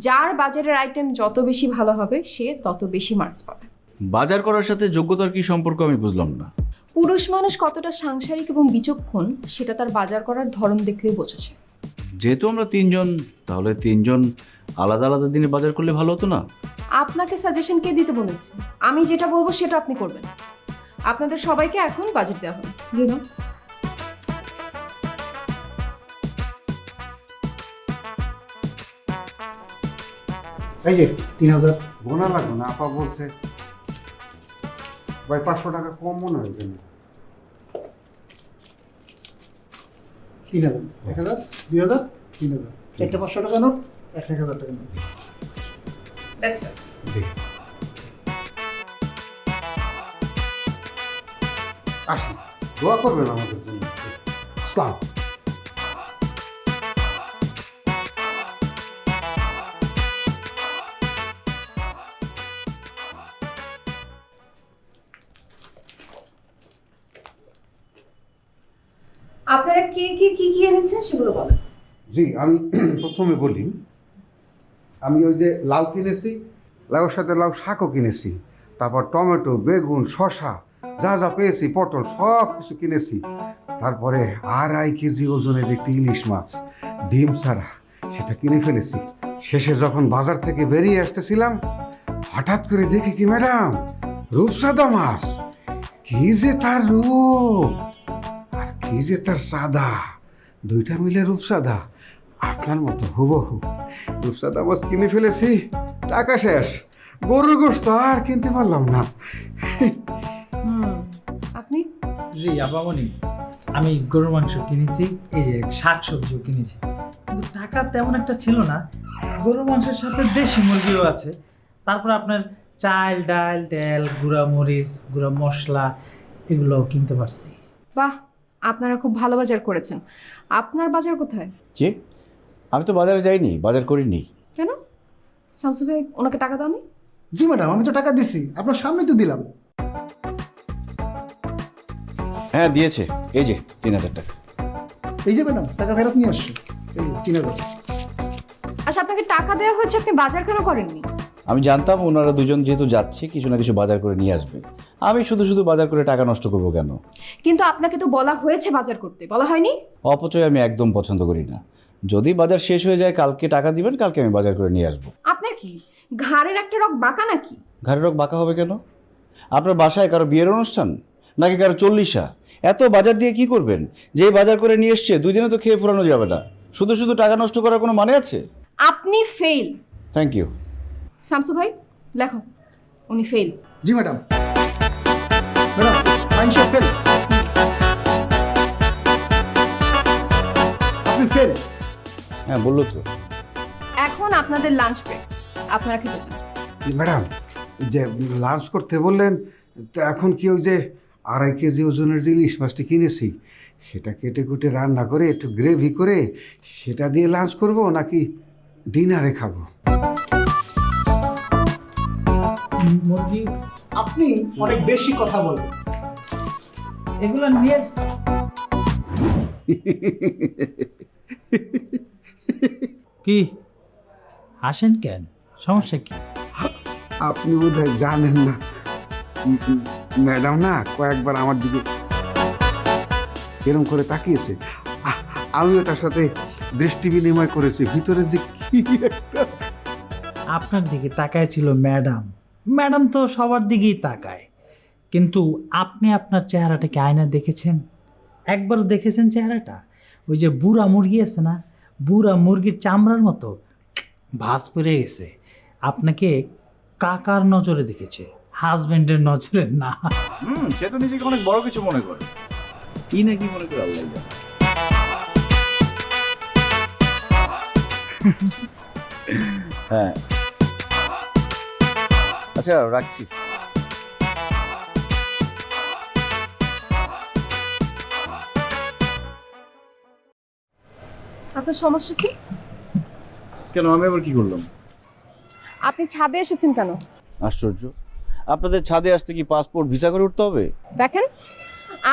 যার বাজারের আইটেম যত বেশি ভালো হবে সে তত বেশি মার্কস পাবে। বাজার করার সাথে যোগ্যতার কি সম্পর্ক আমি বুঝলাম না। পুরুষ মানুষ কতটা সাংসারিক এবং বিচক্ষণ সেটা তার বাজার করার ধরন দেখলেই বোঝাছে। যেহেতু আমরা 3 জন, তাহলে 3 জন আলাদা আলাদা দিনে বাজার করলে ভালো হতো না? আপনাকে সাজেশন কে দিতে বলেছি? আমি যেটা বলবো সেটা আপনি করবেন। আপনাদের সবাইকে এখন বাজেট দেওয়া হবে, দিয়ে দাও। এই যে 3,000। গোনা লাগবে না, আপা বলছে। ভাই 500 টাকা কম মনে হয় কেন? 3,000, 1,000, 2,000, 3,000। একটা 500 টাকা নোট, 1,000 টাকা নোট। বেস্ট। জি। আসি, দোয়া করবেন আমাদের জন্য। ইসলাম। আপনারা কে কে কি কি এনেছেন সেগুলো বলেন। জি, আমি প্রথমে বলি, আমি ওই যে লাউ কিনেছি, লাউর সাথে লাউ শাকও কিনেছি, তারপর টমেটো, বেগুন, শসা যা যা পেয়েছি, পটল সব কিছু কিনেছি। তারপরে 2.5 কেজি ওজনের একটি ইলিশ মাছ, ডিম ছাড়া, সেটা কিনে ফেলেছি। শেষে যখন বাজার থেকে বেরিয়ে আসতেছিলাম, হঠাৎ করে দেখি কি ম্যাডাম, রূপসাদা মাছ। কি যে তার রূপ আর কি যে তার সাদা, দুইটা মিলে রূপসাদা। আপনার মতো হুবহু রূপসাদা মাছ কিনে ফেলেছি, টাকা শেষ। গরুর গোশত আর কিনতে পারলাম না। আপনি? জি আপামনি, আমি গরুর মাংস কিনেছি, এই যে শাক সবজিও কিনেছি, কিন্তু টাকা তেমন একটা ছিল না। গরুর মাংসের সাথে দেশি মুরগিও আছে, তারপর আপনার চাল ডাল তেল গুঁড়া মরিচ গুঁড়া মশলা এগুলো কিনতে পারছি। বাহ, আপনারা খুব ভালো বাজার করেছেন। আপনার বাজার কোথায়? যে আমি তো বাজারে যাইনি, বাজার করিনি। কেন? শামসু ভাই ওনাকে টাকা দাওনি? জি ম্যাডাম, আমি তো টাকা দিছি, আপনার সামনে তো দিলাম। হ্যাঁ দিয়েছে, এই যে 3,000 টাকা। এই যে ম্যাডাম, টাকা ফেরত নিয়ে আসছে। এই 3,000। আচ্ছা, আপনাকে টাকা দেওয়া হয়েছে, আপনি বাজার কেন করেননি? আমি জানতাম ওনারা দুজন যেহেতু যাচ্ছে কিছু না কিছু বাজার করে নিয়ে আসবে, আমি শুধু শুধু বাজার করে টাকা নষ্ট করবো কেন? কিন্তু আপনাকে তো বলা হয়েছে বাজার করতে, বলা হয়নি? অপচয় আমি একদম পছন্দ করি না। যদি বাজার শেষ হয়ে যায় কালকে টাকা দিবেন, কালকে আমি বাজার করে নিয়ে আসবো। আপনার কি ঘাড়ের একটা রক বাঁকা নাকি? ঘাড়ের রোগ বাঁকা হবে কেন? আপনার বাসায় কারো বিয়ের অনুষ্ঠান নাকি কারো 40? এত বাজার দিয়ে কি করবেন? যেই বাজার করে নিয়ে এসছে 2 দিনে তো খেয়ে ফুরানো যাবে না। শুধু শুধু টাকা নষ্ট করার কোনো মানে আছে? আপনি ফেল। Thank you. শামসু ভাই লেখো, উনি ফেল। জি ম্যাডাম। ম্যাডাম, আইনশা ফেল। আপনি ফেল। হ্যাঁ বললো তো। এখন আপনাদের লাঞ্চ ব্রেক, আপনারা খেতে চান? ম্যাডাম, যে লাঞ্চ করতে বললেন, তো এখন কি ওই যে 2.5 কেজি ওজনের যে ইলিশ মাছটি কিনেছি, সেটা কেটে কুটে রান্না করে একটু গ্রেভি করে সেটা দিয়ে লাঞ্চ করব নাকি ডিনারে খাবো? মুরগি আপনি অনেক বেশি কথা বলেন। এগুলো নিয়ে কি হাসেন কেন? সমস্যা কি? আপনি বোধহয় জানেন না, ম্যাডাম না কয়েকবার আমার দিকে এরকম করে তাকিয়েছে, আমিও তার সাথে দৃষ্টি বিনিময় করেছি। ভিতরে যে কি একটা। আপনার দিকে তাকায় ছিল ম্যাডাম। ম্যাডাম তো সবার দিকেই তাকায়, কিন্তু আপনি আপনার চেহারাটাকে আয়নায় দেখেছেন? একবার দেখেছেন চেহারাটা? ওই যে বুড়া মুরগি আছে না, বুড়া মুরগির চামড়ার মতো ভাঁজ পড়ে গেছে। আপনাকে কাকার নজরে দেখেছে, হাজবেন্ডের নজরে না। সে তো নিজেকে অনেক বড় কিছু মনে করে, কি না কি মনে করে আল্লাহ জানে। হ্যাঁ আচ্ছা রাখছি। আপনার সমস্যা কি? কেন, আমি আবার কি করলাম? আপনি ছাদে এসেছেন কেন? আশ্চর্য, আপনাদের ছাদে আসতে কি পাসপোর্ট ভিসা করে উঠতে হবে? দেখেন,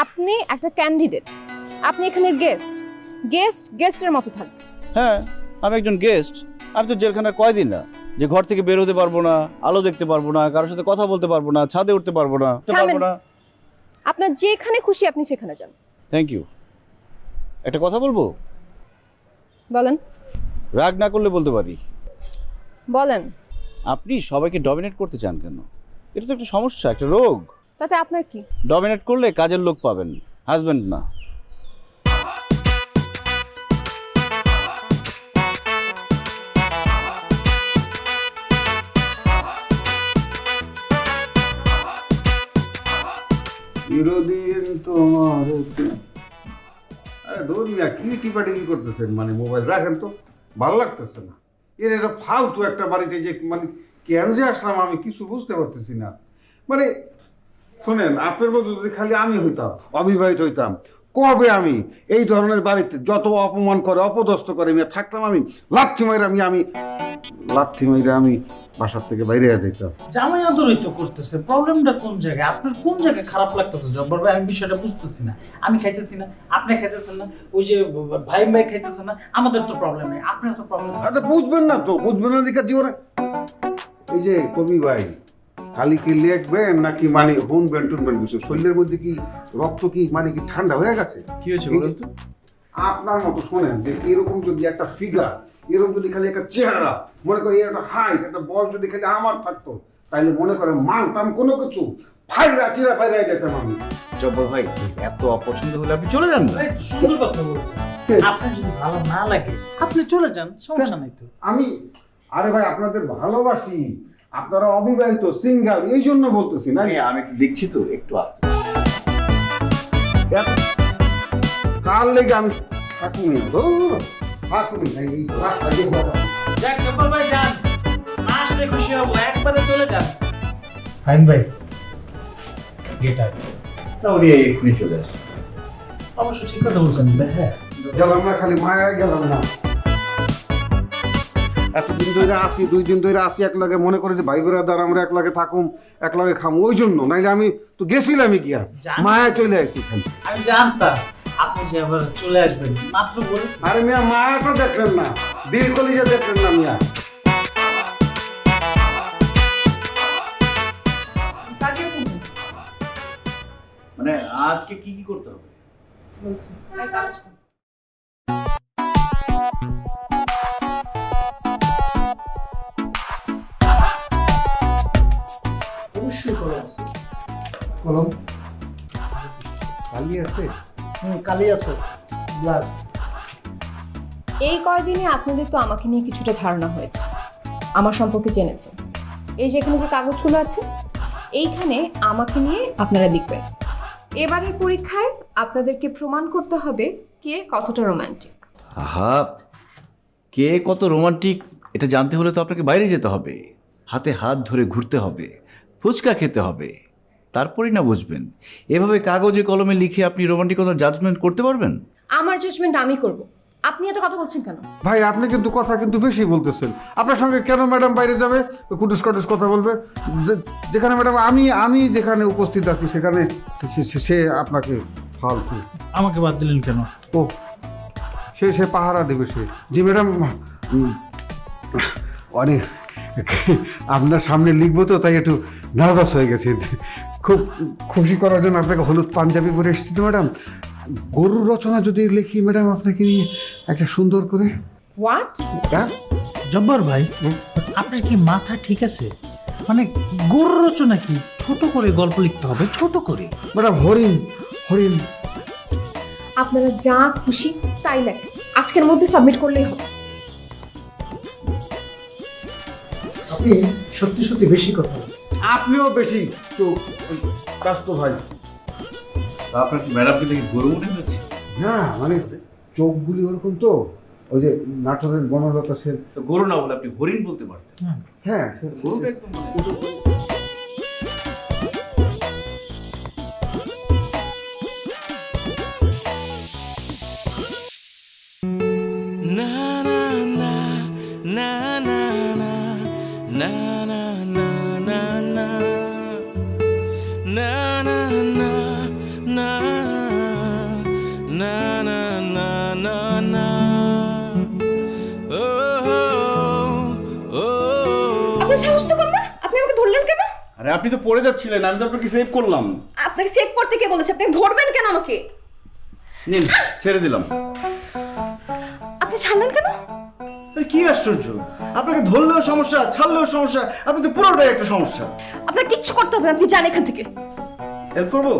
আপনি একটা ক্যান্ডিডেট, আপনি এখানের গেস্টের মতো থাকবেন। হ্যাঁ, আমি একজন গেস্ট। আমি তো জেলখানায় কয়দিন না যে ঘর থেকে বের হতে পারবো না, আলো দেখতে পারবো না, কারোর সাথে কথা বলতে পারবো না, ছাদে উঠতে পারবো না। আপনার যেখানে খুশি আপনি সেখানে যান। Thank you. একটা কথা বলবো? বলেন। রাগ না করলে বলতে পারি। বলেন। আপনি সবাইকে ডমিনেট করতে চান কেন? এটা তো একটা সমস্যা, একটা রোগ। তাতে আপনার কি? ডমিনেট করলে কাজের লোক পাবেন, হাজবেন্ড না। চিরদিন তোমার আরে দৌড় মিয়া, কি টিপাটিপি করতেছেন? মানে মোবাইল রাখেন তো, ভালো লাগতেছে না। এটা ফালতু একটা বাড়িতে যে মানে কেন যে আসলাম আমি কিছু বুঝতে পারতেছি না। মানে শোনেন, আপনার মতো যদি খালি আমি হইতাম, অবিবাহিত হইতাম, কবে আমি এই ধরনের বাড়িতে যত অপমান করে অপদস্থ করে আমি থাকতাম, আমি লাথি মাইরা আমি বাসার থেকে বাইরে যাইতাম। জামাই আদরই তো করতেছে, প্রবলেমটা কোন জায়গায়? আপনার কোন জায়গায় খারাপ লাগতেছে জব্বার ভাই? আমি বিষয়টা বুঝতেছি না। আমি খাইতেছি না, আপনি খাইতেছেন না, ওই যে ভাই খাইতেছে না, আমাদের তো প্রবলেম নেই, আপনার তো প্রবলেম। আচ্ছা বুঝবেন না তো, বুঝবেন না দিকে জীবনে। এই যে কবি ভাই, খালি কি লিখবেন নাকি মানে শুনবেন টুনবেন কিছু? শরীরের মধ্যে কি রক্ত কি মানে কি ঠান্ডা হয়ে গেছে? কি হয়েছে বলুন তো? আপনার মতো শোনেন যে এরকম যদি একটা ফিগার, এরকম যদি খালি একটা চেহারা, মনে করি একটা হাইট, একটা বয়স যদি খালি আমার থাকতো, তাইলে মনে করেন মানতাম কোনো কিছু, ফাইরা যেতাম আমি। জব্বর ভাই, এত অপছন্দ হলে আপনি চলে যান না। সুন্দর কথা বলছেন। আপনার যদি ভালো না লাগে আপনি চলে যান, সমস্যা নাই তো। আরে ভাই, আপনাদের ভালোবাসি, আপনারা অবিবাহিত, সিঙ্গেল, এই জন্য বলতেছি না। আমি একটু লিখছি তো, একটু আসতে। কার লেগে আমি থাকুনি, থাকুনি এই রাস্তা দিয়ে যাক জব্বার ভাই, যান, না আসলে খুশি হব, একবারে চলে যান। ফাইন ভাই, গেট আউট। না, উনি এক্ষুনি চলে আসবে। অবশ্য ঠিক কথা বলছেন ভাই। হ্যাঁ, গেলাম না, খালি মায়ায় গেলাম না। এতদিন ধরে আসি, 2 দিন ধরে আসি এক লাগে, মনে করে যে ভাই ব্রাদার আমরা এক লাগে থাকুম, এক লাগে খাম, ওই জন্য। নাইলে আমি তো গেছিলামই গিয়া, মায়ায় চলে আসি খালি। আমি জানতাম আপনি যে আবার চলে আসবেন, মাত্র বলেছি। আরে মিয়া, মায়াটা দেখলেন না, দিল কলিজা দেখলেন না মিয়া। মানে আজকে কি কি করতে হবে? অবশ্যই কলম আছে। কলম খালি আছে? কালি আছে, ব্লাড। এই কয়দিনে আপনাদের তো আমাকে নিয়ে কিছুটা ধারণা হয়েছে, আমার সম্পর্কে জেনেছে। এই যে এখানে যে কাগজগুলো আছে, এইখানে আমাকে নিয়ে আপনারা লিখবেন। এবারের পরীক্ষায় আপনাদেরকে প্রমাণ করতে হবে কে কতটা রোমান্টিক। আহা, কে কত রোমান্টিক এটা জানতে হলে তো আপনাকে বাইরে যেতে হবে, হাতে হাত ধরে ঘুরতে হবে, ফুচকা খেতে হবে, তারপরেই না বুঝবেন। এভাবে কাগজে কলমে লিখে আপনি রোমান্টিকতা জাজমেন্ট করতে পারবেন? আমার জাজমেন্ট আমি করব, আপনি এত কথা বলছেন কেন? ভাই, আপনি কিন্তু কথা কিন্তু বেশি বলতেছেন। আপনার সঙ্গে কেন ম্যাডাম বাইরে যাবে, কুটুস কাটুস কথা বলবে? যেখানে ম্যাডাম আমি যেখানে উপস্থিত আছি সেখানে সে আপনাকে ফালতু। আমাকে বাদ দিলেন কেন? ও সে পাহারা দেবে সে। জি ম্যাডাম, অনেক আপনার সামনে লিখবো তো, তাই একটু নার্ভাস হয়ে গেছে। খুব খুশি করার জন্য আপনাকে হলুদ পাঞ্জাবি পরে এসেছি তো ম্যাডাম। গরুর রচনা যদি লিখি ম্যাডাম আপনাকে নিয়ে একটা সুন্দর করে। হোয়াট? জব্বার ভাই, আপনার কি মাথা ঠিক আছে? মানে গরুর রচনা কি ছোট করে গল্প লিখতে হবে? ছোট করে ম্যাডাম, হরিণ। আপনারা যা খুশি তাই লেখেন, আজকের মধ্যে সাবমিট করলেই হবে। আপনি সত্যি বেশি কথা বলেন। আপনিও বেশি তো ব্যস্ত ভাই। আপনার কি ম্যাডামকে দেখে গরু মনে হয়েছে? না মানে চোখগুলি ওরকম তো, ওই যে নাটোরের বনলতা সেন। তো গরু না বলে আপনি হরিণ বলতে পারতেন। হ্যাঁ, গরুটা একদম na na na na na na na na na আরে আপনি তো পড়ে যাচ্ছিলেন, আমি তো আপনাকে সেভ করলাম। আপনাকে সেভ করতে কে বলেছে? আপনি ধরবেন কেন আমাকে? নিন, ছেড়ে দিলাম। আপনি ছাড়লেন কেন? আরে কি আশ্চর্য, আপনাকে ধরলেও সমস্যা, ছাড়লেও সমস্যা, আপনি তো পুরোটাই একটা সমস্যা। আপনার কিচ্ছু করতে হবে, আপনি যান এখান থেকে। হেল্প করবো?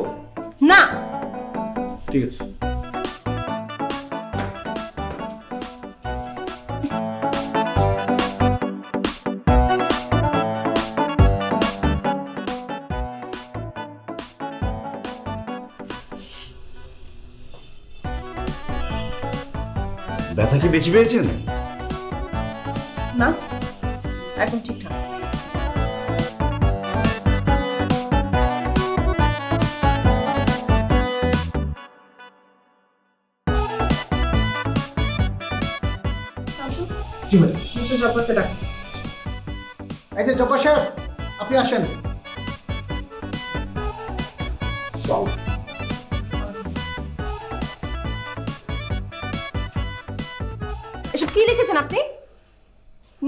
না। ঠিক আছে। ব্যথা কি বেশি পেয়েছেন? না, একদম ঠিকঠাক। কি ভাই? মিস্টার জব্বারকে ডাকুন। এই যে জব্বার সাহেব, আপনি আসেন। এসব কি লিখেছেন আপনি?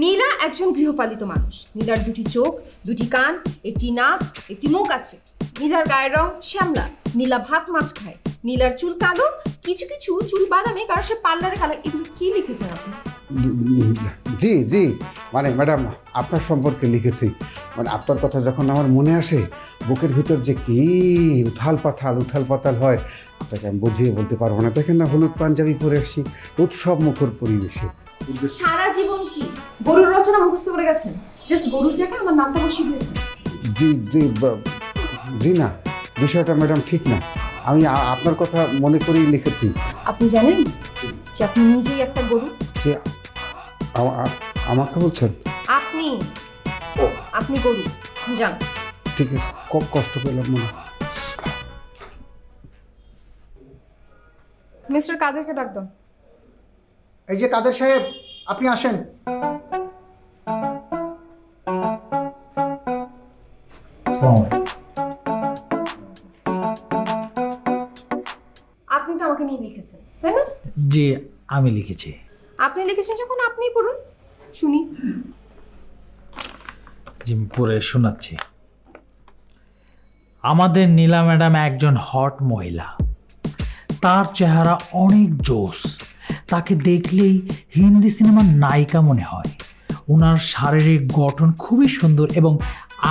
নীলা একজন গৃহপালিত মানুষ। নীলার দুটি চোখ, দুটি কান, একটি নাক, একটি মুখ আছে। নীলার গায়ের রং শ্যামলা। নীলা ভাত মাছ খায়। নীলার চুল কালো, কিছু কিছু চুল বাদামি, কারণ সে পার্লারে কালো। এগুলো কি লিখেছেন আপনি? জি জি, মানে ম্যাডাম আপনার সম্পর্কে লিখেছি। মানে আপনার কথা যখন আমার মনে আসে, বুকের ভিতর যে কি উথাল পাথাল হয়, আপনাকে আমি বুঝিয়ে বলতে পারবো না। দেখেন না, হলুদ পাঞ্জাবি পরে আসছি উৎসব মুখর পরিবেশে। সারা জীবন কি গরুর রচনা মুখস্থ করে গেছেন? জাস্ট গরুর জায়গায় আমার নামটা বসিয়ে দিয়েছেন। জি জি জি না, বিষয়টা ম্যাডাম ঠিক না। আমি আপনার কথা মনে করেই লিখেছি। আপনি জানেন যে আপনি নিজেই একটা গরু? যে আমাকে বলছেন? আপনি গরু। যান। ঠিক আছে, খুব কষ্ট পেলাম মনে। মিস্টার কাদেরকে ডাক দাও। এই যে কাদের সাহেব, আপনি আসেন। আপনি তো আমাকে নিয়ে লিখেছেন, তাই না? জি, আমি লিখেছি। আপনি লিখেছেন যখন আপনিই পড়ুন, শুনি। জি, পড়ে শোনাচ্ছি। আমাদের নীলা ম্যাডাম একজন হট মহিলা। তার চেহারা অনেক জোস। তাকে দেখলেই হিন্দি সিনেমার নায়িকা মনে হয়। ওনার শারীরিক গঠন খুবই সুন্দর এবং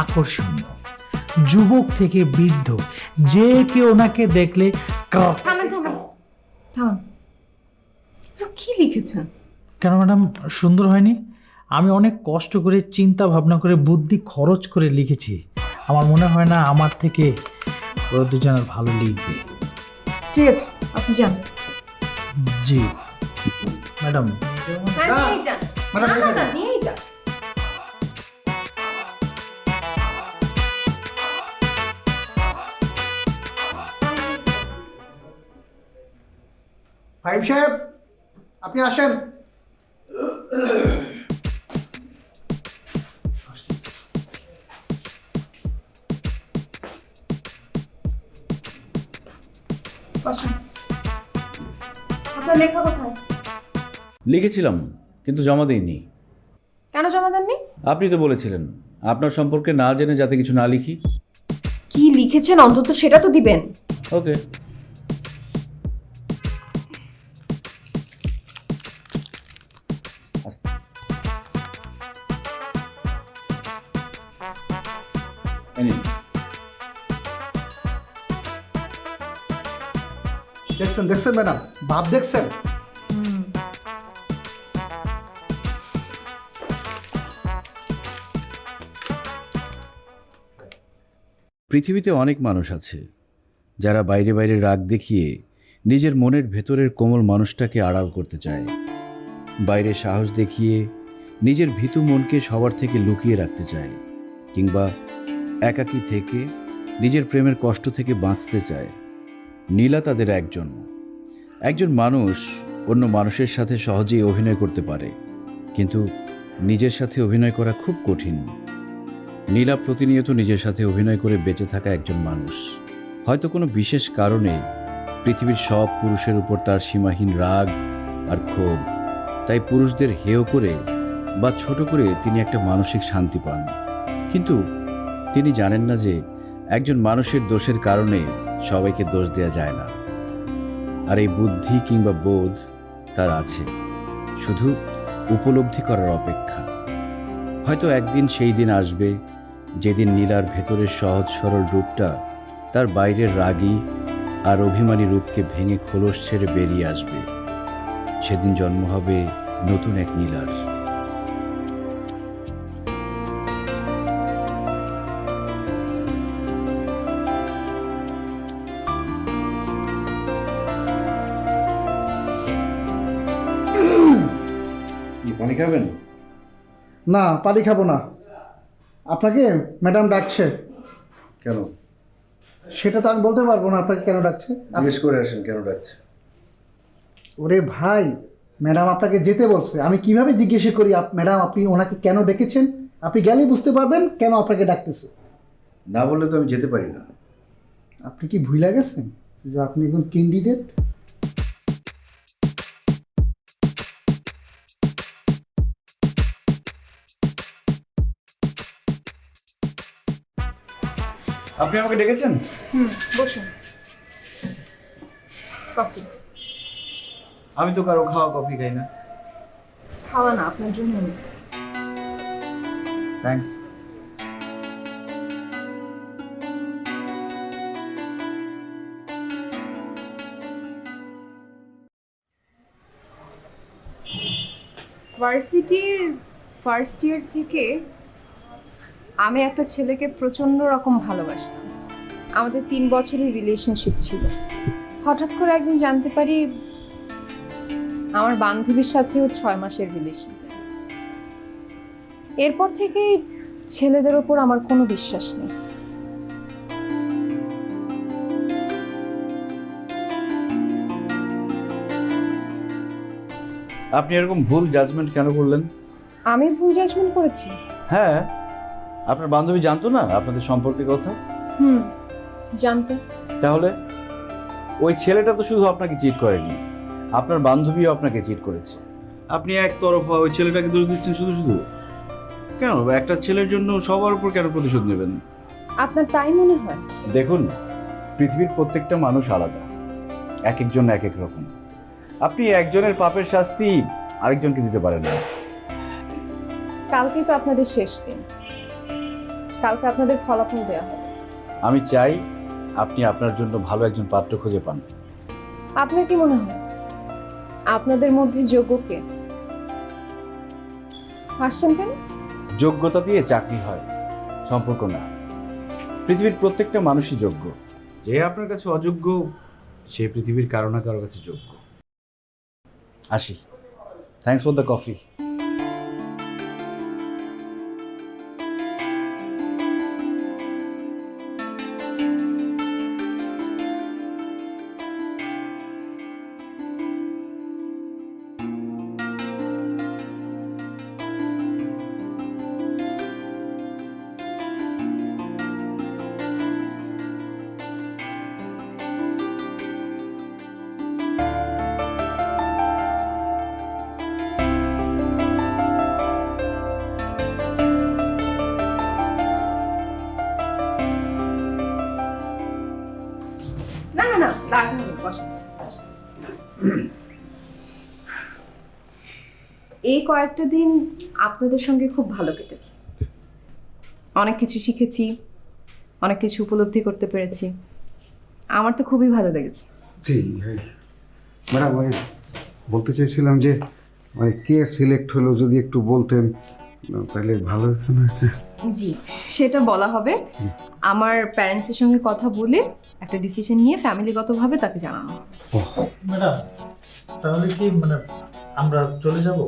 আকর্ষণীয়। যুবক থেকে বৃদ্ধ যে কেউ ওনাকে দেখলে থামেন। কি লিখেছেন? কেন ম্যাডাম, সুন্দর হয়নি? আমি অনেক কষ্ট করে চিন্তা ভাবনা করে বুদ্ধি খরচ করে লিখেছি। আমার মনে হয় না আমার থেকে ওরা দুজনের ভালো লিখবে। ঠিক আছে, আপনি যান। জি ম্যাডাম। হ্যাঁ, নিয়েই যান। না, নিয়েই যান। ফাইম সাহেব, আপনি আসেন। আপনার লেখা কোথায়? লিখেছিলাম, কিন্তু জমা দিইনি। কেন জমা দেননি? আপনি তো বলেছিলেন আপনার সম্পর্কে না জেনে যাতে কিছু না লিখি। কি লিখেছেন অন্তত সেটা তো দিবেন। ওকে। দেখছেন ম্যাডাম, ভাব দেখছেন? পৃথিবীতে অনেক মানুষ আছে যারা বাইরে বাইরে রাগ দেখিয়ে নিজের মনের ভেতরের কোমল মানুষটাকে আড়াল করতে চায়। বাইরে সাহস দেখিয়ে নিজের ভীতু মনকে সবার থেকে লুকিয়ে রাখতে চায়, কিংবা একাকী থেকে নিজের প্রেমের কষ্ট থেকে বাঁচতে চায়। নীলা তাদের একজন মানুষ অন্য মানুষের সাথে সহজেই অভিনয় করতে পারে, কিন্তু নিজের সাথে অভিনয় করা খুব কঠিন। নীলা প্রতিনিয়ত নিজের সাথে অভিনয় করে বেঁচে থাকা একজন মানুষ। হয়তো কোনো বিশেষ কারণে পৃথিবীর সব পুরুষের উপর তার সীমাহীন রাগ আর ক্ষোভ, তাই পুরুষদের হেয় করে বা ছোট করে তিনি একটা মানসিক শান্তি পান। কিন্তু তিনি জানেন না যে একজন মানুষের দোষের কারণে সবাইকে দোষ দেয়া যায় না। আর এই বুদ্ধি কিংবা বোধ তার আছে, শুধু উপলব্ধি করার অপেক্ষা। হয়তো একদিন সেই দিন আসবে যেদিন নীলার ভেতরের সহজ সরল রূপটা তার বাইরের রাগী আর অভিমানী রূপকে ভেঙে খোলস ছেড়ে বেরিয়ে আসবে। সেদিন জন্ম হবে নতুন এক নীলার। পানি খাবেন? না, পানি খাবো না। আপনাকে ম্যাডাম ডাকছে। কেন? সেটা তো আমি বলতে পারবো না আপনাকে কেন ডাকছে। জিজ্ঞেস করে আসেন কেন ডাকছে। ওরে ভাই, ম্যাডাম আপনাকে যেতে বলছে, আমি কিভাবে জিজ্ঞেস করি ম্যাডাম আপনি ওনাকে কেন ডেকেছেন? আপনি গেলেই বুঝতে পারবেন কেন আপনাকে ডাকতেছে। না বললে তো আমি যেতে পারি না। আপনি কি ভুলে গেছেন যে আপনি একজন ক্যান্ডিডেট? আপনি আমাকে ডেকেছেন? বসুন। কফি। আমি তো কারো খাওয়া কফি খাই না। খাওয়া না, আপনার জন্য এনেছি। থ্যাঙ্কস। ভার্সিটির ফার্স্ট ইয়ার থেকে আমি একটা ছেলেকে প্রচণ্ড রকম ভালোবাসতাম। আমাদের 3 বছরের রিলেশনশিপ ছিল। হঠাৎ করে একদিন জানতে পারি আমার বান্ধবীর সাথেও 6 মাসের রিলেশন। এরপর থেকেই ছেলেদের ওপর আমার কোনো বিশ্বাস নেই। আপনি এরকম ভুল জাজমেন্ট কেন করলেন? আমি ভুল জাজমেন্ট করেছি? হ্যাঁ, আপনার বান্ধবী জানতো না আপনাদের সম্পর্কের কথা? জানতো। তাহলে ওই ছেলেটা তো শুধু আপনাকে চিট করেনি, আপনার বান্ধবীও আপনাকে চিট করেছে। আপনি একতরফা ওই ছেলেটাকে দোষ দিচ্ছেন শুধু শুধু। কেন একটা ছেলের জন্য সবার উপর কেন প্রতিশোধ নেবেন? আপনার তাই মনে হয়? দেখুন, পৃথিবীর প্রত্যেকটা মানুষ আলাদা, এক একজন এক এক রকম। আপনি একজনের পাপের শাস্তি আরেকজনকে দিতে পারেন না। কালকেই তো আপনাদের শেষ দিন, কালকে আপনাদের ফলাফল দেওয়া হবে। আমি চাই আপনি আপনার জন্য ভালো একজন পাত্র খুঁজে পান। আপনার কি মনে হয় আপনাদের মধ্যে যোগ্য কে? হাসছেন কেন? যোগ্যতা দিয়ে চাকরি হয়, সম্পর্ক না। পৃথিবীর প্রত্যেকটা মানুষই যোগ্য। যে আপনার কাছে অযোগ্য সে পৃথিবীর কারো না কারো কাছে যোগ্য। আসি। Thanks for the coffee. না না না, দাঁড়ান, বসেন। এই কয়েকটা দিন আপনাদের সঙ্গে খুব ভালো কেটেছে। অনেক কিছু শিখেছি, অনেক কিছু উপলব্ধি করতে পেরেছি। আমার তো খুবই ভালো লেগেছে। জি ম্যাডাম, ওই বলতে চাইছিলাম যে মানে কে সিলেক্ট হলো যদি একটু বলতেন তাহলে ভালো হতো না? জি, সেটা বলা হবে। আমার প্যারেন্টসের সঙ্গে কথা বলে একটা ডিসিশন নিয়ে ফ্যামিলিগতভাবে তাকে জানানো হবে। ম্যাডাম, তাহলে কি মানে আমরা চলে যাব?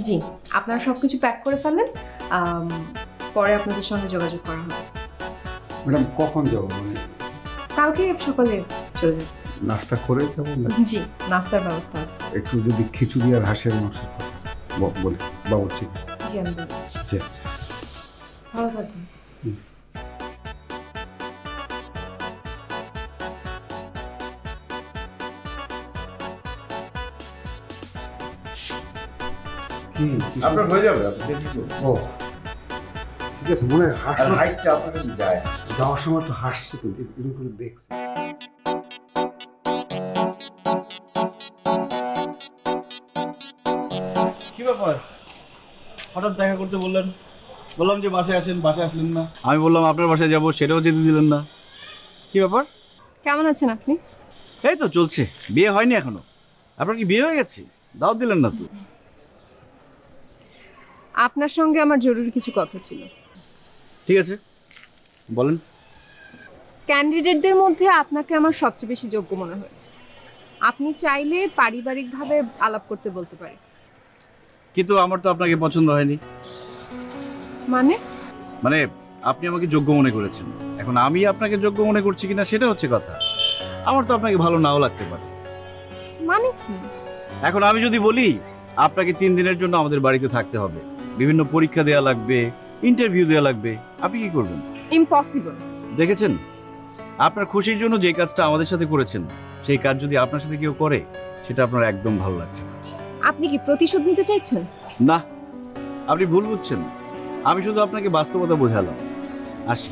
জি, আপনারা সব কিছু প্যাক করে ফেলেন, পরে আপনাদের সঙ্গে যোগাযোগ করা হবে। ম্যাডাম কখন যাবো? মানে কালকে সকালে চলে যাব। নাস্তা করে যাবো না? জি, নাস্তার ব্যবস্থা আছে। একটু যদি খিচুড়ি আর হাঁসের মাংস বলে বাবুর্চি। জি, আমি বলে দিচ্ছি। জি, ভালো থাকবেন। কি আপনার হয়ে যাবে। ও ঠিক আছে মনে হয় হাসলো, হাইটটা আপনাদের যায়। যাওয়ার সময় তো হাসছে, কিন্তু এরকম করে দেখছে। কি ব্যাপার, হঠাৎ দেখা করতে বললেন? বললাম যে বাসায় আসেন, বাসায় আসলেন না। আমি বললাম আপনার বাসায় যাব, সেটাও যেতে দিলেন না। কি ব্যাপার? কেমন আছেন আপনি? এই তো চলছে, বিয়ে হয়নি এখনো। আপনার কি বিয়ে হয়ে গেছে? দাওয়াত দিলেন না তো। আপনার সঙ্গে আমার জরুরি কিছু কথা ছিল। ঠিক আছে, বলেন। ক্যান্ডিডেটদের মধ্যে আপনাকে আমার সবচেয়ে বেশি যোগ্য মনে হয়েছে। আপনি চাইলে পারিবারিকভাবে আলাপ করতে বলতে পারি। কিন্তু আমার তো আপনাকে পছন্দ হয়নি। মানে আপনি আমাকে যোগ্য মনে করেছেন, এখন আমি আপনাকে যোগ্য মনে করছি কিনা সেটা হচ্ছে কথা। আমার তো আপনাকে ভালো নাও লাগতে পারে। মানে কি? এখন আমি যদি বলি আপনাকে 3 দিনের জন্য আমাদের বাড়িতে থাকতে হবে, বিভিন্ন পরীক্ষা দেওয়া লাগবে, ইন্টারভিউ দেওয়া লাগবে, আপনি কি করবেন? ইম্পসিবল। দেখেছেন, আপনার খুশির জন্য যে কাজটা আমাদের সাথে করেছেন, সেই কাজ যদি আপনার সাথে কেউ করে, সেটা আপনার একদম ভালো লাগছে না। আপনি কি প্রতিশোধ নিতে চাইছেন? না, আপনি ভুল বুঝছেন। আমি শুধু আপনাকে বাস্তবতা বোঝালাম। আসি,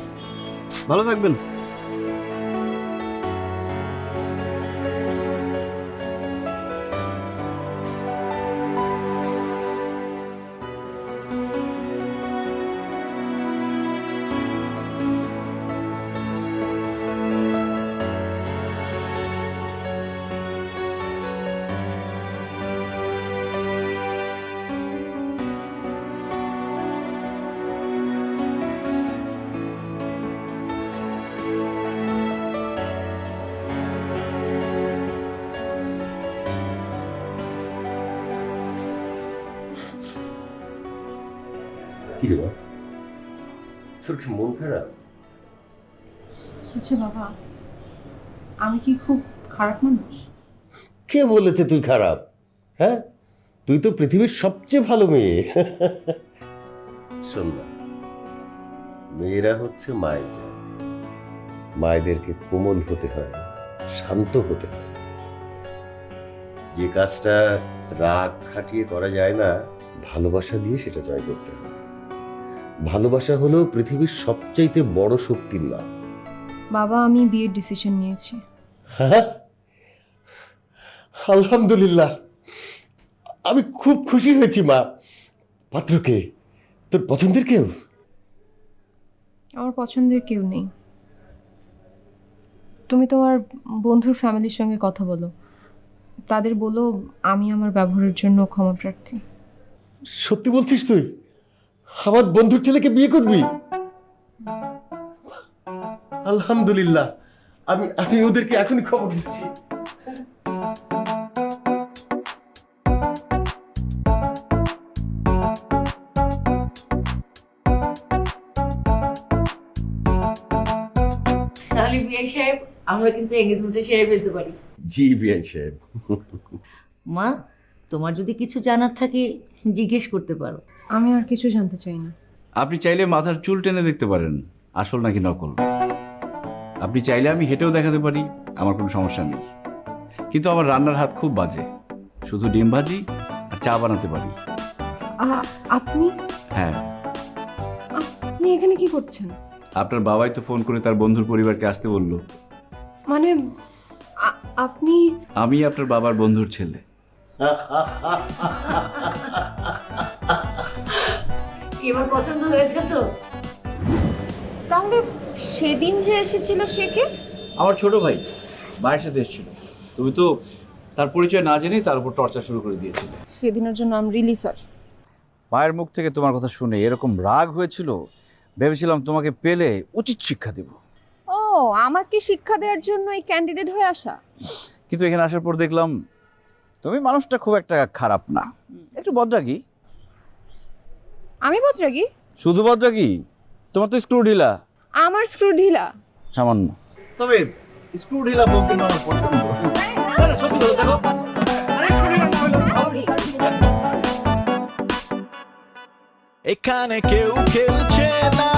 ভালো থাকবেন। কি রে বাবা, তোর কি মন খারাপ? আচ্ছা বাবা, আমি কি খুব খারাপ মানুষ? কে বলেছে তুই খারাপ? হ্যাঁ, তুই তো পৃথিবীর সবচেয়ে ভালো মেয়ে। শোন না, মেয়েরা হচ্ছে মায়ের জাত। মায়েদেরকে কোমল হতে হয়, শান্ত হতে হয়। যে কাজটা রাগ খাটিয়ে করা যায় না, ভালোবাসা দিয়ে সেটা জয় করতে হয়। ভালোবাসা হলো পৃথিবীর সবচাইতে বড় শক্তির নাম। বাবা, আমি বিয়ের ডিসিশন নিয়েছি। হ্যাঁ, আলহামদুলিল্লাহ, আমি খুব খুশি হয়েছি মা। পাত্রকে তোর পছন্দের কেউ? আমার পছন্দের কেউ নেই। তুমি তোমার বন্ধুর ফ্যামিলির সঙ্গে কথা বলো, তাদের বলো আমি আমার ব্যবহারের জন্য ক্ষমা প্রার্থী। সত্যি বলছিস তুই? আমার বন্ধুর ছেলেকে বিয়ে করবি? আলহামদুলিল্লাহ, আমি ওদেরকে এখনই খবর দিচ্ছি। তাহলে বিয়ে সাহেব, আমরা কিন্তু এঙ্গেজমেন্টে সেরে ফেলতে পারি। জি বিআই সাহেব। মা, তোমার যদি কিছু জানার থাকে জিজ্ঞেস করতে পারো। আমি আর কিছু জানতে চাই না। আপনি চাইলে মাথার চুল টেনে দেখতে পারেন আসল নাকি নকল। আপনি চাইলে আমি হেঁটেও দেখাতে পারি, আমার কোনো সমস্যা নেই। কিন্তু আমার রান্নার হাত খুব বাজে, শুধু ডিম ভাজি আর চা বানাতে পারি। আপনি হ্যাঁ। আপনি এখানে কি করছেন? আপনার বাবাই তো ফোন করে তার বন্ধুর পরিবারকে আসতে বললো। মানে আপনি? আমি আপনার বাবার বন্ধুর ছেলে। এবার পছন্দ হয়েছে তো? তাহলে সেদিন যে এসেছিল সে কে? আমার ছোট ভাই, মায়ের সাথে এসেছিল। তুমি তো তার পরিচয় না জেনেই তার উপর টর্চার শুরু করে দিয়েছিলে। সেদিনের জন্য আমি রিলি সরি। মায়ের মুখ থেকে তোমার কথা শুনে এরকম রাগ হয়েছিল, ভেবেছিলাম তোমাকে পেলে উচিত শিক্ষা দেব। ও, আমাকে শিক্ষা দেওয়ার জন্য এই ক্যান্ডিডেট হয়ে আসা? কিন্তু এখানে আসার পর দেখলাম তুমি মানুষটা খুব একটা খারাপ না, একটু বদরাগী। আমি বদরাগী? শুধু বদরাগী? তোমার তো স্ক্রু ঢিলা। আমার স্ক্রু ঢিলা? সামান্য। তবে স্ক্রু ঢিলা বউ কিন্তু আমার পছন্দ। সত্যি কথা দেখো। এখানে কেউ খেলছে না